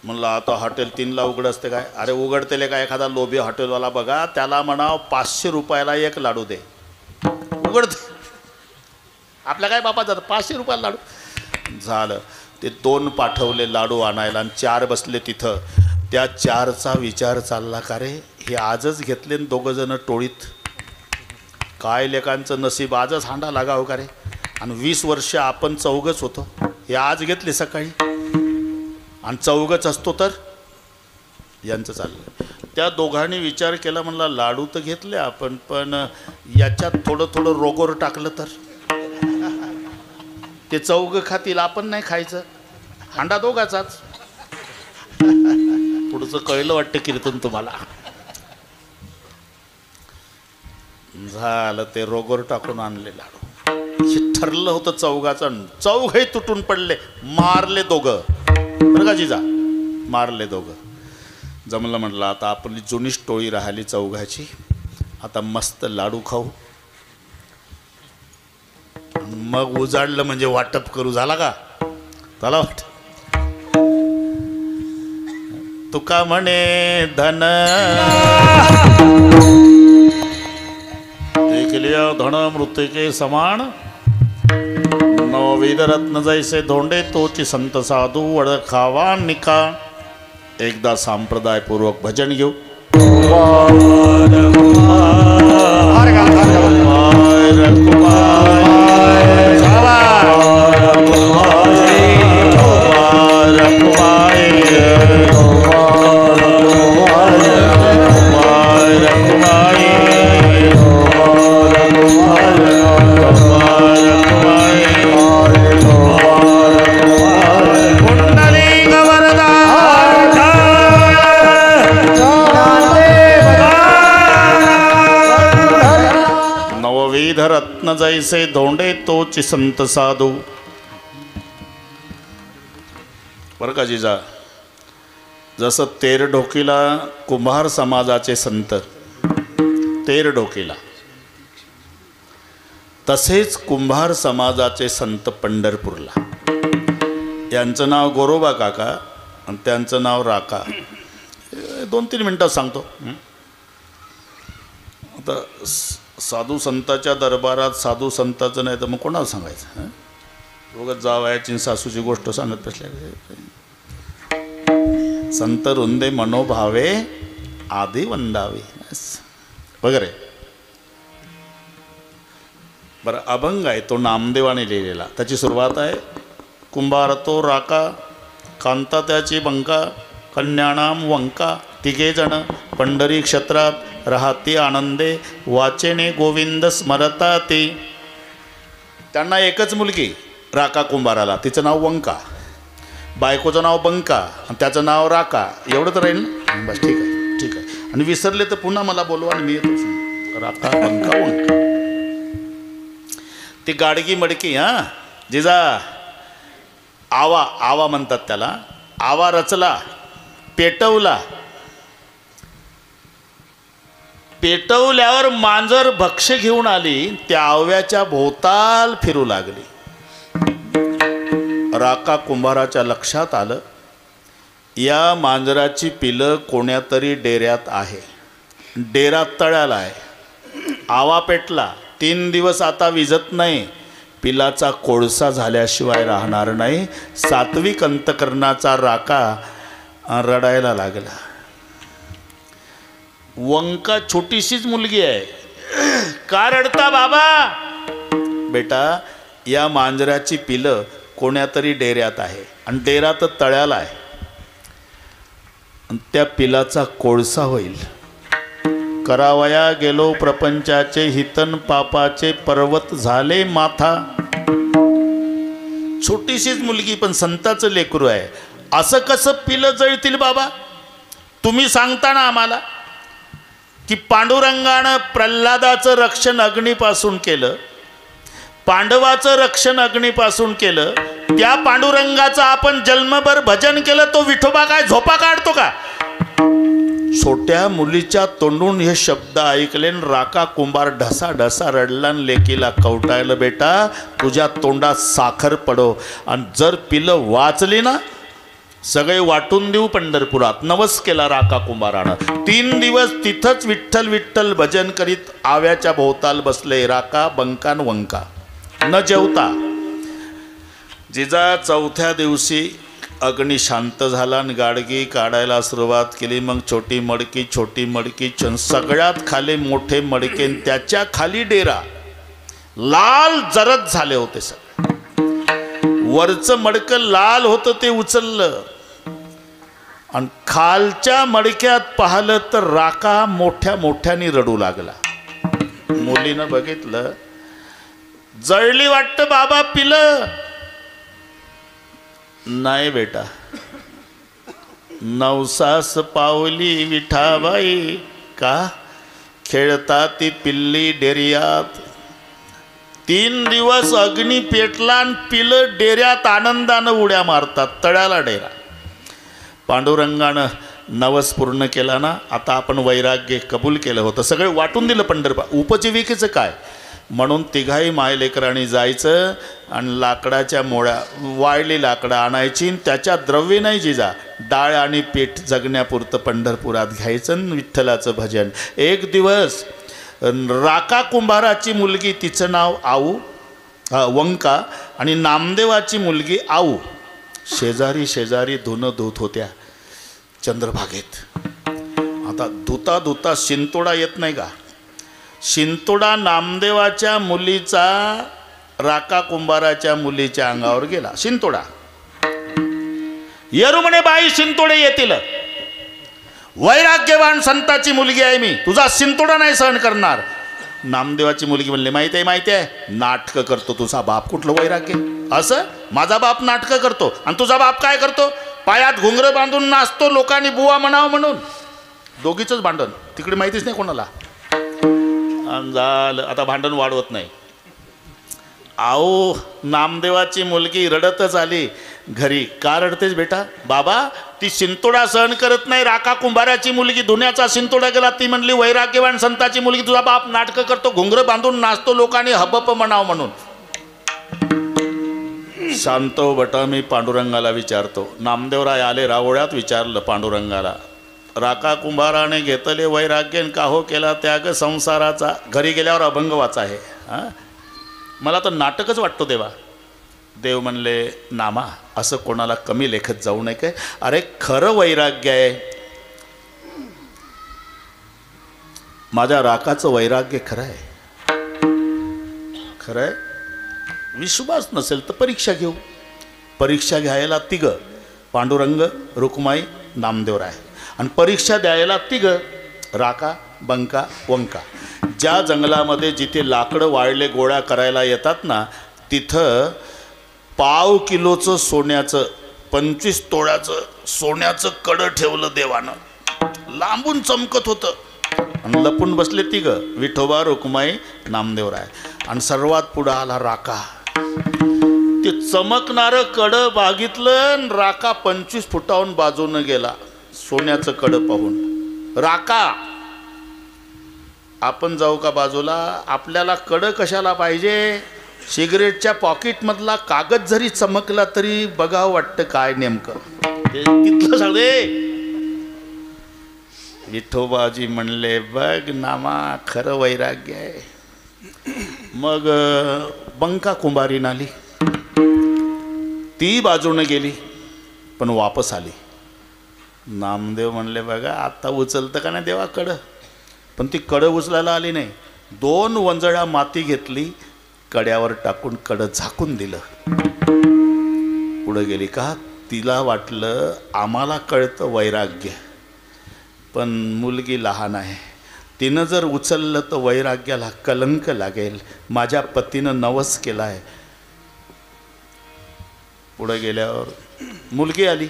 म्हणलं आता हॉटेल 3ला उघड असते काय. अरे उघडतेले का एखादा लोभी हॉटेलवाला बघा. त्याला म्हणाव 500 रुपयाला 1 लाडू दे. उघडते. आपल्या काय बापा जातं 500 रुपयाला लाडू. झालं. ते 2 पाठवले लाडू आणायला आणि 4 बसले तिथं. त्या 4चा विचार चालला का रे हे आजच घेतले 2 जण टोळीत. काय लेकांचं नशीब आजच हांडा लागावं का रे. आणि 20 वर्ष आपण 4घच होतो. हे आज घेतले सकाळी आणि 4घच असतो तर यांचं चाललं. त्या दोघांनी विचार केला. म्हणला लाडू तर घेतले आपण पण याच्यात थोडं थोडं रोगोर टाकलं तर ते 4घं खातील. आपण नाही खायचं. हांडा दोघाचाच. पुढचं कळलं वाटतं कीर्तन तुम्हाला. झालं ते रोगोर टाकून आणले लाडू. हे ठरलं होतं 4घाचं. 4घही तुटून पडले. मारले 2 बरं का जिजा. मारले 2. जमलं. म्हटलं आता आपली जुनीच टोळी राहिली 4घाची. आता मस्त लाडू खाऊ. मग उजाडलं म्हणजे वाटप करू. झाला का. झाला वाट. तुका म्हणे धन देखलिया धन मृत्युके समान. नवविध रत्न जैसे धोंडे तोची संत साधू वड खावा निका. एकदा संप्रदायपूर्वक भजन घेऊ. रत्न जैसे धोंडे तोची संत साधू. बरं का जिजा, जसं तेरडोकीला कुंभार समाजाचे संत तेरडोकीला, तसेच कुंभार समाजाचे संत पंढरपूरला. यांचं नाव गोरोबा काका आणि त्यांचं नाव राका. 2-3 मिनटात सांगतो. आता साधू संताच्या दरबारात साधू संताचं नाही तर मग कोणाला सांगायचं? उगाच जावयाची सासूची गोष्ट सांगत बसल्या. संत रुंदे मनोभावे आधी वंदावे वगैरे. बरं, अभंग आहे तो नामदेवाने लिहिलेला. त्याची सुरुवात आहे, कुंभार तो राका, कांता त्याची बंका, कन्याणाम वंका, तिघे जण पंढरी क्षेत्रात राहती आनंदे, वाचेने गोविंद स्मरता ती. त्यांना एकच मुलगी राका कुंभाराला, तिचं नाव वंका, बायकोचं नाव बंका आणि त्याचं नाव राका. एवढं तर राहील ना? बस ठीक आहे, ठीक आहे. आणि विसरले तर पुन्हा मला बोलवा आणि मी येतो. राका बंका वंका, ती गाडगी मडकी. हां जिजा, आवा आवा म्हणतात त्याला. आवा रचला, पेटवला, पेटवल्यावर मांजर भक्ष्य घेऊन आली, त्या आव्याच्या भोवताल फिरू लागली. राका कुंभाराच्या लक्षात आलं, या मांजराची पिलं कोण्यातरी डेऱ्यात आहे. डेरा तळ्याला आहे. आवा पेटला, 3 दिवस आता विझत नाही, पिलाचा कोळसा झाल्याशिवाय राहणार नाही. सात्विक अंतकरणाचा राका रडायला लागला. वंका छोटीशीच मुलगी आहे. का रडता बाबा? बेटा, या मांजराची पिलं कोण्यातरी डेऱ्यात आहे आणि डेरा तर तळ्याला आहे, आणि त्या पिलाचा कोळसा होईल. करावया गेलो प्रपंचाचे हितन पापाचे, पर्वत झाले माथा. छोटीशीच मुलगी पण संताचं लेकरू आहे. असं कसं पिलं जळतील बाबा? तुम्ही सांगता ना आम्हाला की पांडुरंगानं प्रल्हादाचं रक्षण अग्नीपासून केलं, पांडवाचं रक्षण अग्नीपासून केलं. त्या पांडुरंगाचं आपण जन्मभर भजन केलं, तो विठोबा काय झोपा काढतो का? छोट्या मुलीच्या तोंडून हे शब्द ऐकले, राका कुंभार ढसा ढसा रडला, लेकीला कवटायला, बेटा तुझ्या तोंडात साखर पडो, आणि जर पिलं वाचली ना सगळे वाटून देऊ पंढरपुरात. नवस केला राका कुंभारानं. 3 दिवस तिथंच विठ्ठल विठ्ठल भजन करीत आव्याच्या भोवताल बसले. राका बंकान वंका न जेवता. जिजा 4थ्या दिवशी अग्नी शांत झाला आणि गाडगी काढायला सुरुवात केली. मग छोटी मडकी सगळ्यात खाली मोठे मडके, त्याच्या खाली डेरा. लाल जरद झाले होते सगळे. वरचं मडकं लाल होतं, ते उचललं आणि खालच्या मडक्यात पाहिलं तर राका मोठ्या मोठ्याने रडू लागला. मुलीनं बघितलं, जळली वाटतं बाबा पिलं. नाही बेटा, नवसास पावली विठाबाई, का खेळता ती पिल्ली डेरियात. 3 दिवस अग्नी पेटला आणि पिलं डेऱ्यात आनंदानं उड्या मारतात. तळ्याला डेरा. पांडुरंगानं नवस पूर्ण केला ना, आता आपण वैराग्य कबूल केलं होतं, सगळे वाटून दिलं पंढरपूर. उपजीविकेचं काय म्हणून तिघाही मायलेकरांनी जायचं आणि लाकडाच्या मोळ्या, वाळली लाकडं आणायची, त्याच्या द्रव्य नाही जिजा, डाळ आणि पीठ जगण्यापुरतं पंढरपुरात घ्यायचं आणि विठ्ठलाचं भजन. एक दिवस राका कुंभाराची मुलगी, तिचं नाव आऊ वंका, आणि नामदेवाची मुलगी आऊ शेजारी शेजारी धुणं धुत होत्या. चंद्रभागेत. आता धुता धुता शिंतोडा येत नाही का? शिंतोडा नामदेवाच्या मुलीचा राका कुंभाराच्या मुलीच्या अंगावर गेला. शिंतोडा येरू म्हणे बाई शिंतोडे येतील. वैराग्यवान संताची मुलगी आहे मी, तुझा शिंतोडा नाही सहन करणार. नामदेवाची मुलगी म्हणली माहिती आहे नाटकं करतो तुझा बाप. कुठलं वैराग्य? असं माझा बाप नाटकं करतो आणि तुझा बाप काय करतो? पायात घुंगरं बांधून नाचतो लोकांनी बुवा म्हणावं म्हणून. दोघीच भांडण, तिकडे माहितीच नाही कोणाला. झालं आता भांडण वाढवत नाही. आओ नामदेवाची मुलगी रडतच आली घरी. का रडतेस बेटा? बाबा ती शिंतोडा सहन करत नाही. राका कुंभाराची मुलगी धुण्याचा शिंतोडा गेला. ती म्हणली वैराग्यवान संताची मुलगी तुझा बाप नाटकं करतो, घुंगरं बांधून नाचतो लोकांनी हबप म्हणाव म्हणून. शांत हो बेटा, मी पांडुरंगाला विचारतो. नामदेवराय आले रावोळ्यात. विचारलं पांडुरंगाला, राका कुंभाराने घेतले वैराग्यन काहो केला त्याग संसाराचा. घरी गेल्यावर अभंग वाचा आहे. हां मला तर नाटकच वाटतो देवा. देव म्हणले नामा असं कोणाला कमी लेखत जाऊ नये काय. अरे खरं वैराग्य आहे. माझ्या राकाचं वैराग्य खरं आहे. खरं आहे. विश्वास नसेल तर परीक्षा घेऊ. परीक्षा घ्यायला तिघ, पांडुरंग, रुक्माई, नामदेवराय. आणि परीक्षा द्यायला तिघ, राका, बंका, वंका. ज्या जंगलामध्ये जिथे लाकडं वाळले गोळा करायला येतात ना, तिथं 1/2 किलोचं सोन्याचं 25 तोळ्याचं सोन्याचं कडं ठेवलं देवानं. लांबून चमकत होतं. आणि लपून बसले तिघ, विठोबा, रुक्माई, नामदेवराय. आणि सर्वात पुढं आला राका. ते चमकणारं कडं बागितलं. राका 25 फुटाहून बाजूनं गेला सोन्याचं कडं पाहून. राका आपण जाऊ का बाजूला? आपल्याला कडं कशाला पाहिजे? सिगरेटच्या पॉकेटमधला कागद जरी चमकला तरी बघावं वाटतं काय नेमकं तिथलं सगळे. विठोबाजी म्हणले बघ नामा खरं वैराग्य आहे. मग बंका कुंभारीन आली. ती बाजूने गेली पण वापस आली. नामदेव म्हणले बघा आता उचलतं का नाही देवा कडं. पण ती कडं उचलायला आली नाही. 2 वंजळा माती घेतली, कड्यावर टाकून कडं झाकून दिलं. पुढं गेली. का? तिला वाटलं आम्हाला कळतं वैराग्य, पण मुलगी लहान आहे. तिनं जर उचललं तर वैराग्याला कलंक लागेल. माझ्या पतीनं नवस केला आहे. पुढं गेल्यावर मुलगी आली.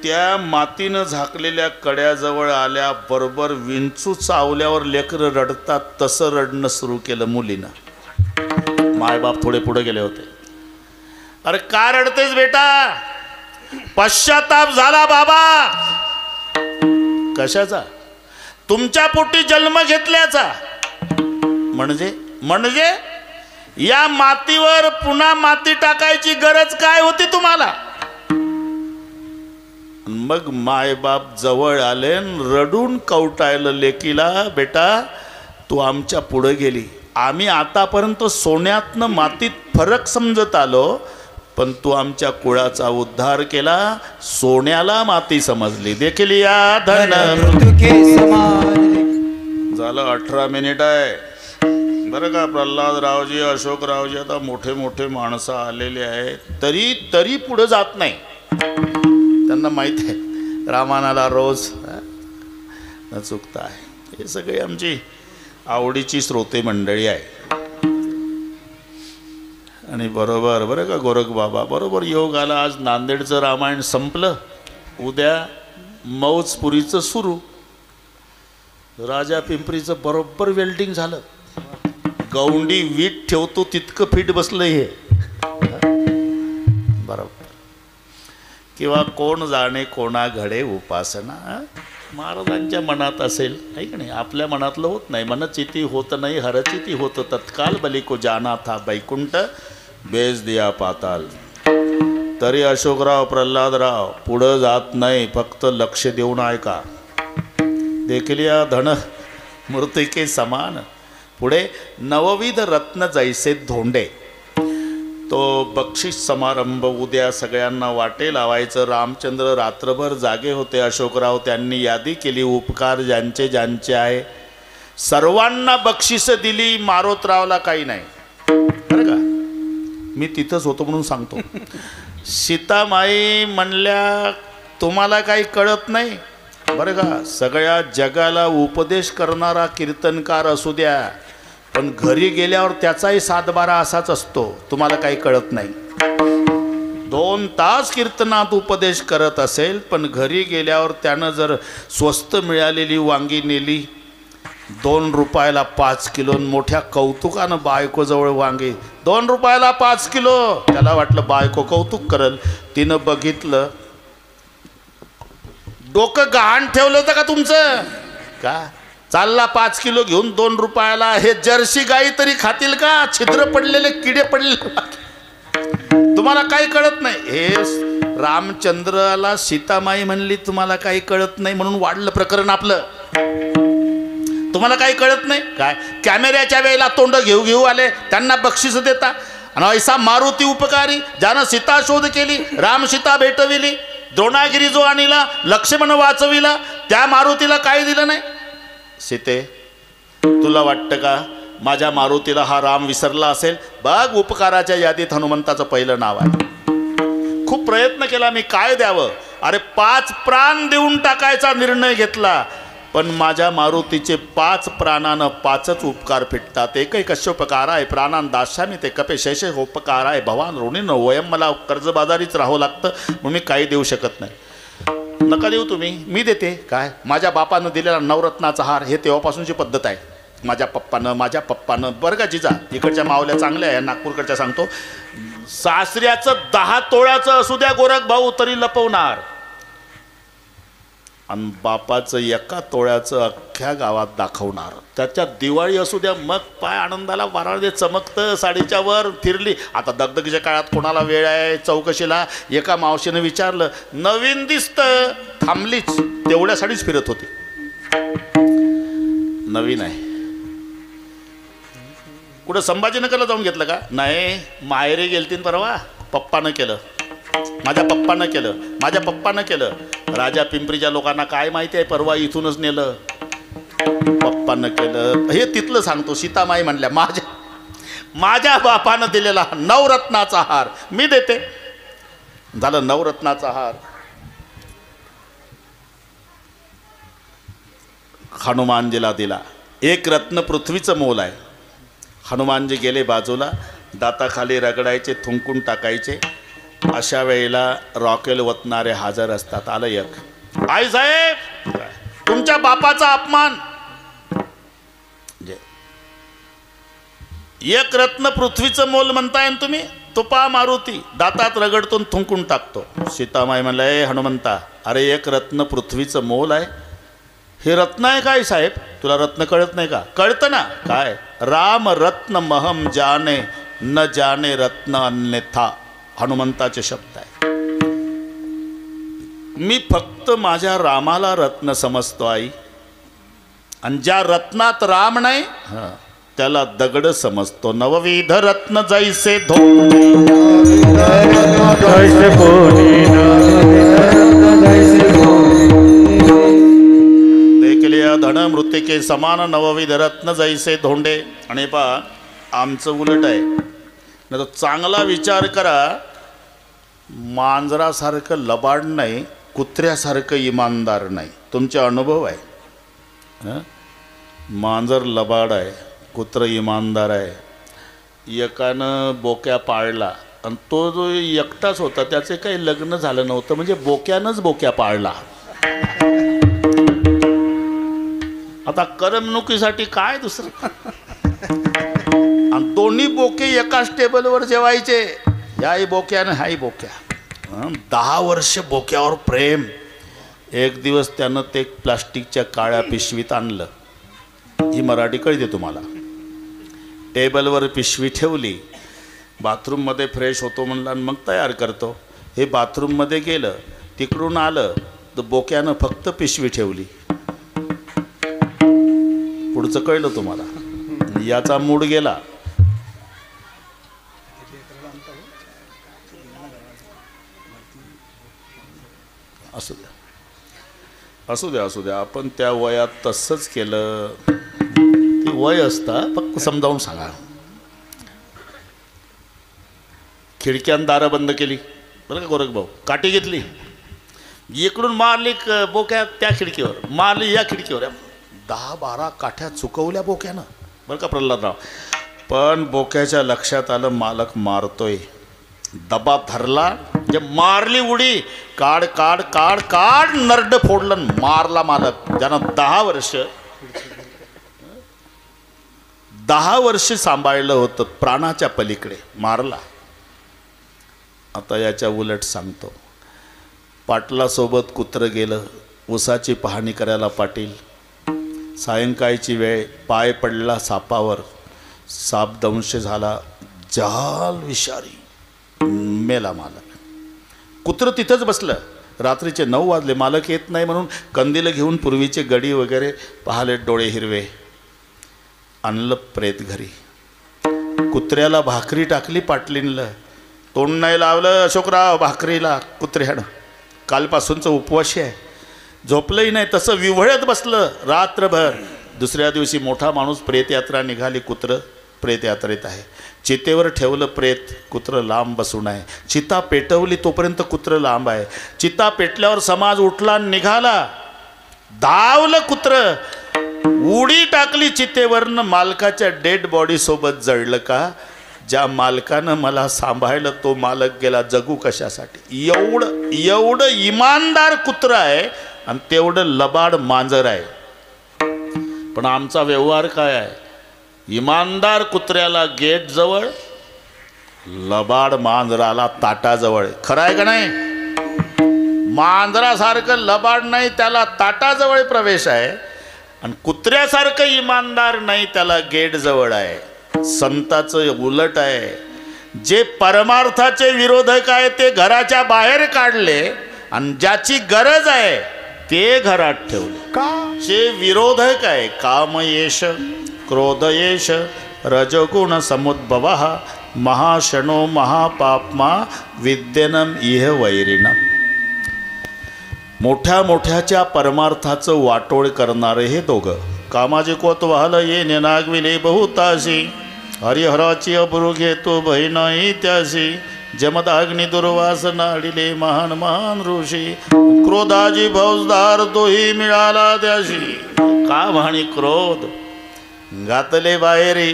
त्या मातीनं झाकलेल्या कड्याजवळ आल्याबरोबर विंचू चावल्यावर लेकरं रडतात तसं रडणं सुरू केलं मुलीनं. मायबाप थोडे पुढे गेले होते. अरे का रडतेस बेटा? पश्चाताप झाला बाबा. कशाचा? तुमच्या पोटी जन्म घेतल्याचा. म्हणजे या मातीवर पुन्हा माती टाकायची गरज काय होती तुम्हाला? मग मायबाप जवळ आले, रडून कवटायला लेकीला, बेटा तू आमच्या पुढे गेली. आम्ही आतापर्यंत सोन्यातनं मातीत फरक समजत आलो, पण तू आमच्या कुळाचा उद्धार केला. सोन्याला माती समजली. देखील या धन झालं. 18 मिनिट आहे बरं का. प्रल्हादरावजी, अशोकरावजी आता मोठे मोठे माणसं आलेले आहेत, तरी पुढे जात नाही. त्यांना माहीत आहे रामानाला रोज न चुकता आहे. हे सगळे आमची आवडीची श्रोते मंडळी आहे. आणि बरोबर बरं का गोरख बाबा बरोबर योग आला. आज नांदेडचं रामायण संपलं, उद्या मौजपुरीचं सुरू. राजा पिंपरीचं बरोबर वेल्डिंग झालं. गौंडी वीट ठेवतो तितकं फिट बसलं हे बरोबर. किंवा कोण जाणे कोणा घडे उपासना. महाराजांच्या मनात असेल आहे की नाही. आपल्या मनातलं होत नाही. मनचिती होत नाही हरचिती होत तत्काल बली को जाना था बैकुंठ बेज दिया पाताल. तरी अशोकराव प्रल्हादराव पुढं जात नाही. फक्त लक्ष देऊन ऐका. देखील या धन मूर्तिके समान. पुढे नवविध रत्न जैसे धोंडे. तो बक्षीस समारंभ उद्या सगळ्यांना वाटे लावायचं. रामचंद्र रात्रभर जागे होते. अशोकराव त्यांनी यादी केली, उपकार ज्यांचे ज्यांचे आहे सर्वांना बक्षीस दिली. मारोतरावला काही नाही बरं का, मी तिथंच होतो म्हणून सांगतो. सीतामाई म्हणल्या तुम्हाला काही कळत नाही बरं का, सगळ्या जगाला उपदेश करणारा कीर्तनकार असू द्या, पण घरी गेल्यावर त्याचाही 7-12 असाच असतो. तुम्हाला काही कळत नाही. 2 तास कीर्तनात उपदेश करत असेल, पण घरी गेल्यावर त्यानं जर स्वस्त मिळालेली वांगी नेली 2 रुपयाला 5 किलो, मोठ्या कौतुकानं बायकोजवळ वांगी 2 रुपयाला 5 किलो, त्याला वाटलं बायको कौतुक करल. तिनं बघितलं, डोकं गहाण ठेवलं होतं का तुमचं का? चालला 5 किलो घेऊन 2 रुपयाला. हे जर्सी गाई तरी खातील का? छिद्र पडलेले किडे पडलेले. तुम्हाला काही कळत नाही. हे रामचंद्राला सीतामाई म्हणली तुम्हाला काही कळत नाही म्हणून वाढलं प्रकरण आपलं. तुम्हाला काही कळत नाही काय? कॅमेऱ्याच्या वेळेला तोंड घेऊ घेऊ आले, त्यांना बक्षीस देता. आणि ऐसा मारुती उपकारी ज्यानं सीता शोध केली, राम सीता भेटविली, द्रोणागिरी जो आणला, लक्ष्मण वाचविला, त्या मारुतीला काही दिलं नाही. सीते तुला वाटतं का माझ्या मारुतीला हा राम विसरला असेल? बघ उपकाराच्या यादीत हनुमंताचं पहिलं नाव आहे. खूप प्रयत्न केला मी, काय द्यावं. अरे 5 प्राण देऊन टाकायचा निर्णय घेतला, पण माझ्या मारुतीचे 5 प्राणानं 5च उपकार फिटतात. एकही कश्योपकार आहे प्राणान दास्यामी ते कपे शैशे उपकार आहे भवान ऋणीन वयम. मला कर्जबाजारीच राहावं लागतं म्हणून मी काही देऊ शकत नाही. नका देऊ तुम्ही, मी देते. काय? माझ्या बापानं दिलेला नवरत्नाचा हार, हे तेव्हापासूनची पद्धत आहे. माझ्या पप्पानं बरं का जिजा, इकडच्या मावल्या चांगल्या आहे, नागपूरकडच्या सांगतो, सासऱ्याचं 10 तोळ्याचं असू द्या गोरख भाऊ तरी लपवणार, आणि बापाचं 1 तोळ्याचं अख्ख्या गावात दाखवणार. त्याच्यात दिवाळी असू द्या, मग पाय आनंदाला वाराळे चमकतं. साडीच्या वर फिरली. आता दगदगीच्या काळात कोणाला वेळ आहे चौकशीला? एका मावशीनं विचारलं, नवीन दिसतं. थांबलीच, तेवढ्यासाठीच फिरत होती. नवीन आहे. कुठं संभाजीनगरला जाऊन घेतलं का? नाही, माहेरी गेलतीन परवा, पप्पानं केलं, माझ्या पप्पानं केलं. राजा पिंपरीच्या लोकांना काय माहिती आहे, परवा इथूनच नेलं, पप्पानं केलं. हे तिथलं सांगतो. सीतामाई म्हणल्या माझ्या बापानं दिलेला नवरत्नाचा हार मी देते. झालं नवरत्नाचा हार. हनुमानजीला दिला. 1 रत्न पृथ्वीचं मोल आहे. हनुमानजी गेले बाजूला, दाताखाली रगडायचे, थुंकून टाकायचे. अशा वेळेला रॉकेल वतणारे हजर असतात. आलं एक, आई साहेब तुमच्या बापाचा अपमान. 1 रत्न पृथ्वीचं मोल म्हणताय तुम्ही, तो पा मारुती दातात रगडतून थुंकून टाकतो. सीतामाई म्हणलं, ए हनुमंता, अरे 1 रत्न पृथ्वीचं मोल आहे. हे रत्न आहे काय साहेब? तुला रत्न कळत नाही का? कळतं ना. काय? राम रत्न महम जाने न जाने रत्न अन्यथा, हनुमंताचे शब्द आहे. मी फक्त माझ्या रामाला रत्न समजतो आई, आणि ज्या रत्नात राम नाही त्याला दगड समजतो. नवविध रत्न जैसे देखले धन मृतिके समान नवविध रत्न जैसे धोंडे. आणि पहा आमचं उलट आहे. नाही तर चांगला विचार करा, मांजरासारखं लबाड नाही, कुत्र्यासारखं इमानदार नाही. तुमचे अनुभव आहे. मांजर लबाड आहे, कुत्र इमानदार आहे. एकानं बोक्या पाळला आणि तो जो एकटाच होता त्याचे काही लग्न झालं नव्हतं, म्हणजे बोक्यानंच बोक्या पाळला. आता करमणुकीसाठी काय दुसरं. आणि दोन्ही बोके एकाच टेबलवर जेवायचे, याही बोक्यानं हाही बोक्या. 10 वर्ष बोक्यावर प्रेम. एक दिवस त्यानं ते प्लास्टिकच्या काळ्या पिशवीत आणलं. ही मराठी कळते तुम्हाला. टेबलवर पिशवी ठेवली, बाथरूममध्ये फ्रेश होतो म्हणला आणि मग तयार करतो. हे बाथरूममध्ये गेलं, तिकडून आलं तर बोक्यानं फक्त पिशवी ठेवली. पुढचं कळलं तुम्हाला. याचा मूड गेला. असू द्या असू द्या असू द्या, आपण त्या वयात तसंच केलं. ते वय असतं, फक्त समजावून सांगा. खिडक्यान दारं बंद केली बरं का गोरख भाऊ, काठी घेतली, इकडून मारली बोक्या त्या खिडकीवर, मारली या खिडकीवर, 10-12 काठ्या चुकवल्या बोक्यानं बरं का प्रल्हादराव. पण बोक्याच्या लक्षात आलं मालक मारतोय, दबा धरला, जे मारली उडी, काढ काढ काढ काढ, नरड फोडलं, मारला मालक. ज्यानं 10 वर्ष सांभाळलं होतं, प्राणाच्या पलीकडे मारला. आता याच्या उलट सांगतो. पाटलासोबत कुत्रं गेलं ऊसाची पाहणी करायला. पाटील सायंकाळची वेळ, पाय पडला सापावर, साप दंश झाला, जाल विषारी, मेला मालक. कुत्रं तिथंच बसलं. रात्रीचे 9 वाजले, मालक येत नाही म्हणून कंदील घेऊन पूर्वीचे गडी वगैरे पाहिले, डोळे हिरवे. आणलं प्रेत घरी. कुत्र्याला भाकरी टाकली पाटलींला, तोंड नाही लावलं अशोकराव भाकरीला कुत्र्यानं. कालपासूनचं उपवाशी आहे, झोपलंही नाही, तसं विव्हळत बसलं रात्रभर. दुसऱ्या दिवशी मोठा माणूस, प्रेतयात्रा निघाली, कुत्रं प्रेतयात्रेत आहे. चितेवर ठेवलं प्रेत, कुत्रं लांब बसून आहे. चिता पेटवली तोपर्यंत कुत्रं लांब आहे. चिता पेटल्यावर समाज उठला, निघाला, धावलं कुत्रं, उडी टाकली चितेवरनं, मालकाच्या डेड बॉडी सोबत जळलं. का? ज्या मालकानं मला सांभाळलं तो मालक गेला, जगू कशासाठी? एवढं इमानदार कुत्रं आहे आणि तेवढं लबाड मांजर आहे. पण आमचा व्यवहार काय आहे? इमानदार कुत्र्याला गेट जवळ, लबाड मांजराला ताटाजवळ. खरं आहे का नाही? मांजरासारखं लबाड नाही, त्याला ताटाजवळ प्रवेश आहे, आणि कुत्र्यासारखं इमानदार नाही, त्याला गेट जवळ आहे. संताचं उलट आहे. जे परमार्थाचे विरोधक आहे ते घराच्या बाहेर काढले, आणि ज्याची गरज आहे ते घरात ठेवले. का जे विरोधक आहे, कामयेश क्रोधयेश रजगुण समुद्भव महाशनो महापाप्मा विद्यनम इह वैरिणम. मोठ्या मोठ्याच्या परमार्थाचं वाटोळ करणारे हे दोघं. कामाचे कोतवाहल ये नेनागविले बहुताशी, हरिहराची अब्रू घेतो बहिणाई त्याशी, जमदाग्नी दुर्वास नाडिले महान महान ऋषी, क्रोधाची फौजदार तोही मिळाला त्याशी. काम आणि क्रोध घातले बाहेरी.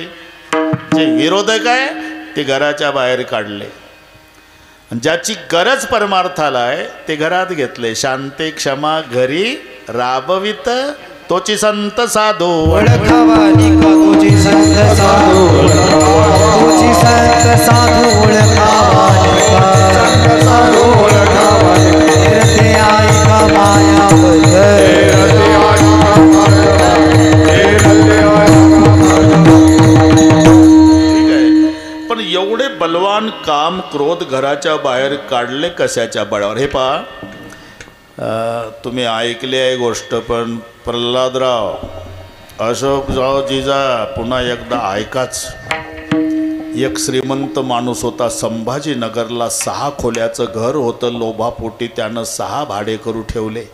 जे विरोधक आहे ते घराच्या बाहेर काढले, आणि ज्याची गरज परमार्थाला आहे ते घरात घेतले. शांती क्षमा घरी राबवित तोची संत साधू ओळखावानी का तुझी संत साधू, तुझी संत साधू ओळखावानी का, संत साधू ओळखावानी, तेरते आई का मायावत, तेरते आई का मायावत, तेरते आई का मायावत. ठीक आहे. पण एवढे बलवान काम क्रोध घराच्या बाहेर काढले कशाच्या बळावर? हे पहा, तुम्ही ऐकले आहे गोष्ट, पण प्रल्हादराव, अशोकराव जिजा, पुन्हा एकदा ऐकाच. एक श्रीमंत माणूस होता, संभाजीनगरला 6 खोल्याचं घर होतं. लोभापोटी त्यानं 6 भाडेकरू ठेवले.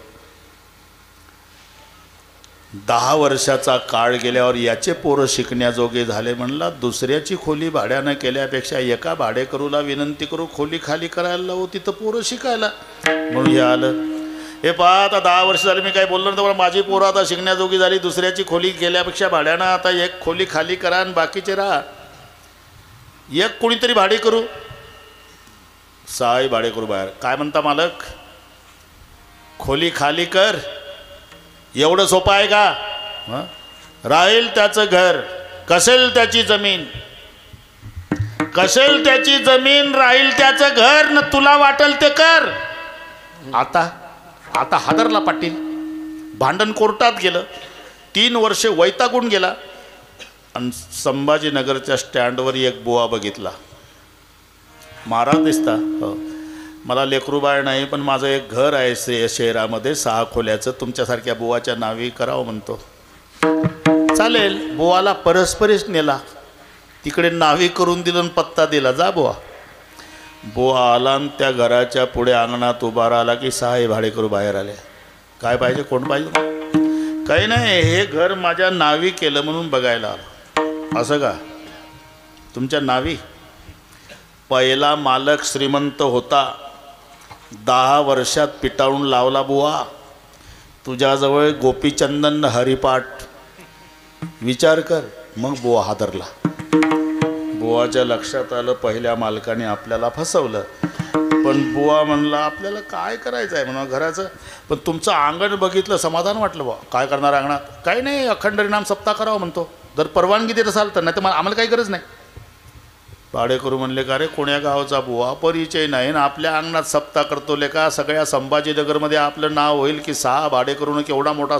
10 वर्षाचा काळ गेल्यावर याचे पोरं शिकण्याजोगे झाले. म्हणला दुसऱ्याची खोली भाड्यानं केल्यापेक्षा एका भाडेकरूला विनंती करू, खोली खाली करायला लावू, तिथं पोरं शिकायला. म्हणून हे आलं. हे पहा, आता 10 वर्ष झाली मी काय बोललो ना, माझी पोरं आता शिकण्याजोगी झाली, दुसऱ्याची खोली गेल्यापेक्षा भाड्यानं आता एक खोली खाली करा आणि बाकीचे राहा. एक कोणीतरी भाडे करू, 6 भाडे करू बाहेर. काय म्हणता मालक? खोली खाली कर. एवढं सोपं आहे का? राहील त्याचं घर, कसेल त्याची जमीन, कसेल त्याची जमीन, राहील त्याचं घर, न तुला वाटेल ते कर. आता हादरला पाटील. भांडण कोर्टात गेलं. 3 वर्ष वैतागून गेला. आणि संभाजीनगरच्या स्टँडवर एक बुवा बघितला. महाराज दिसता. हो, मला लेकरूबाळ नाही, पण माझं एक घर आहे शहरामध्ये 6 खोल्याचं, तुमच्यासारख्या बुवाच्या नावी करावं म्हणतो. चालेल. बुवाला परस्परीच नेला, तिकडे नावी करून दिलं आणि पत्ता दिला, जा बुवा. बुवा आला आणि त्या घराच्या पुढे अंगणात उभा राहिला की 6 भाडेकरू बाहेर आले. काय पाहिजे, कोण पाहिजे? काही नाही, हे घर माझ्या नावी केलं म्हणून बघायला आलो. असं का? तुमच्या नावी? पहिला मालक श्रीमंत होता, 10 वर्षात पिटाळून लावला बुवा. तुझ्याजवळ गोपीचंदन हरिपाठ. विचार कर. मग बुवा हादरला. बुवाच्या लक्षात आलं पहिल्या मालकाने आपल्याला फसवलं. पण बुवा म्हणला आपल्याला काय करायचं आहे म्हणा घराचं, पण तुमचं अंगण बघितलं समाधान वाटलं बुवा. काय करणार अंगणात? काही नाही, अखंड हरिनाम सप्ताह करावा म्हणतो. जर परवानगी देत असाल तर, नाही तर आम्हाला काही गरज नाही. भाडेकरू म्हणले का रे कोण्या गावाचा बुवा, परिचय नाही ना, आपल्या अंगणात सप्ताह करतो ले का? सगळ्या संभाजीनगरमध्ये आपलं नाव होईल की 6 भाडेकरूनं केवढा मोठा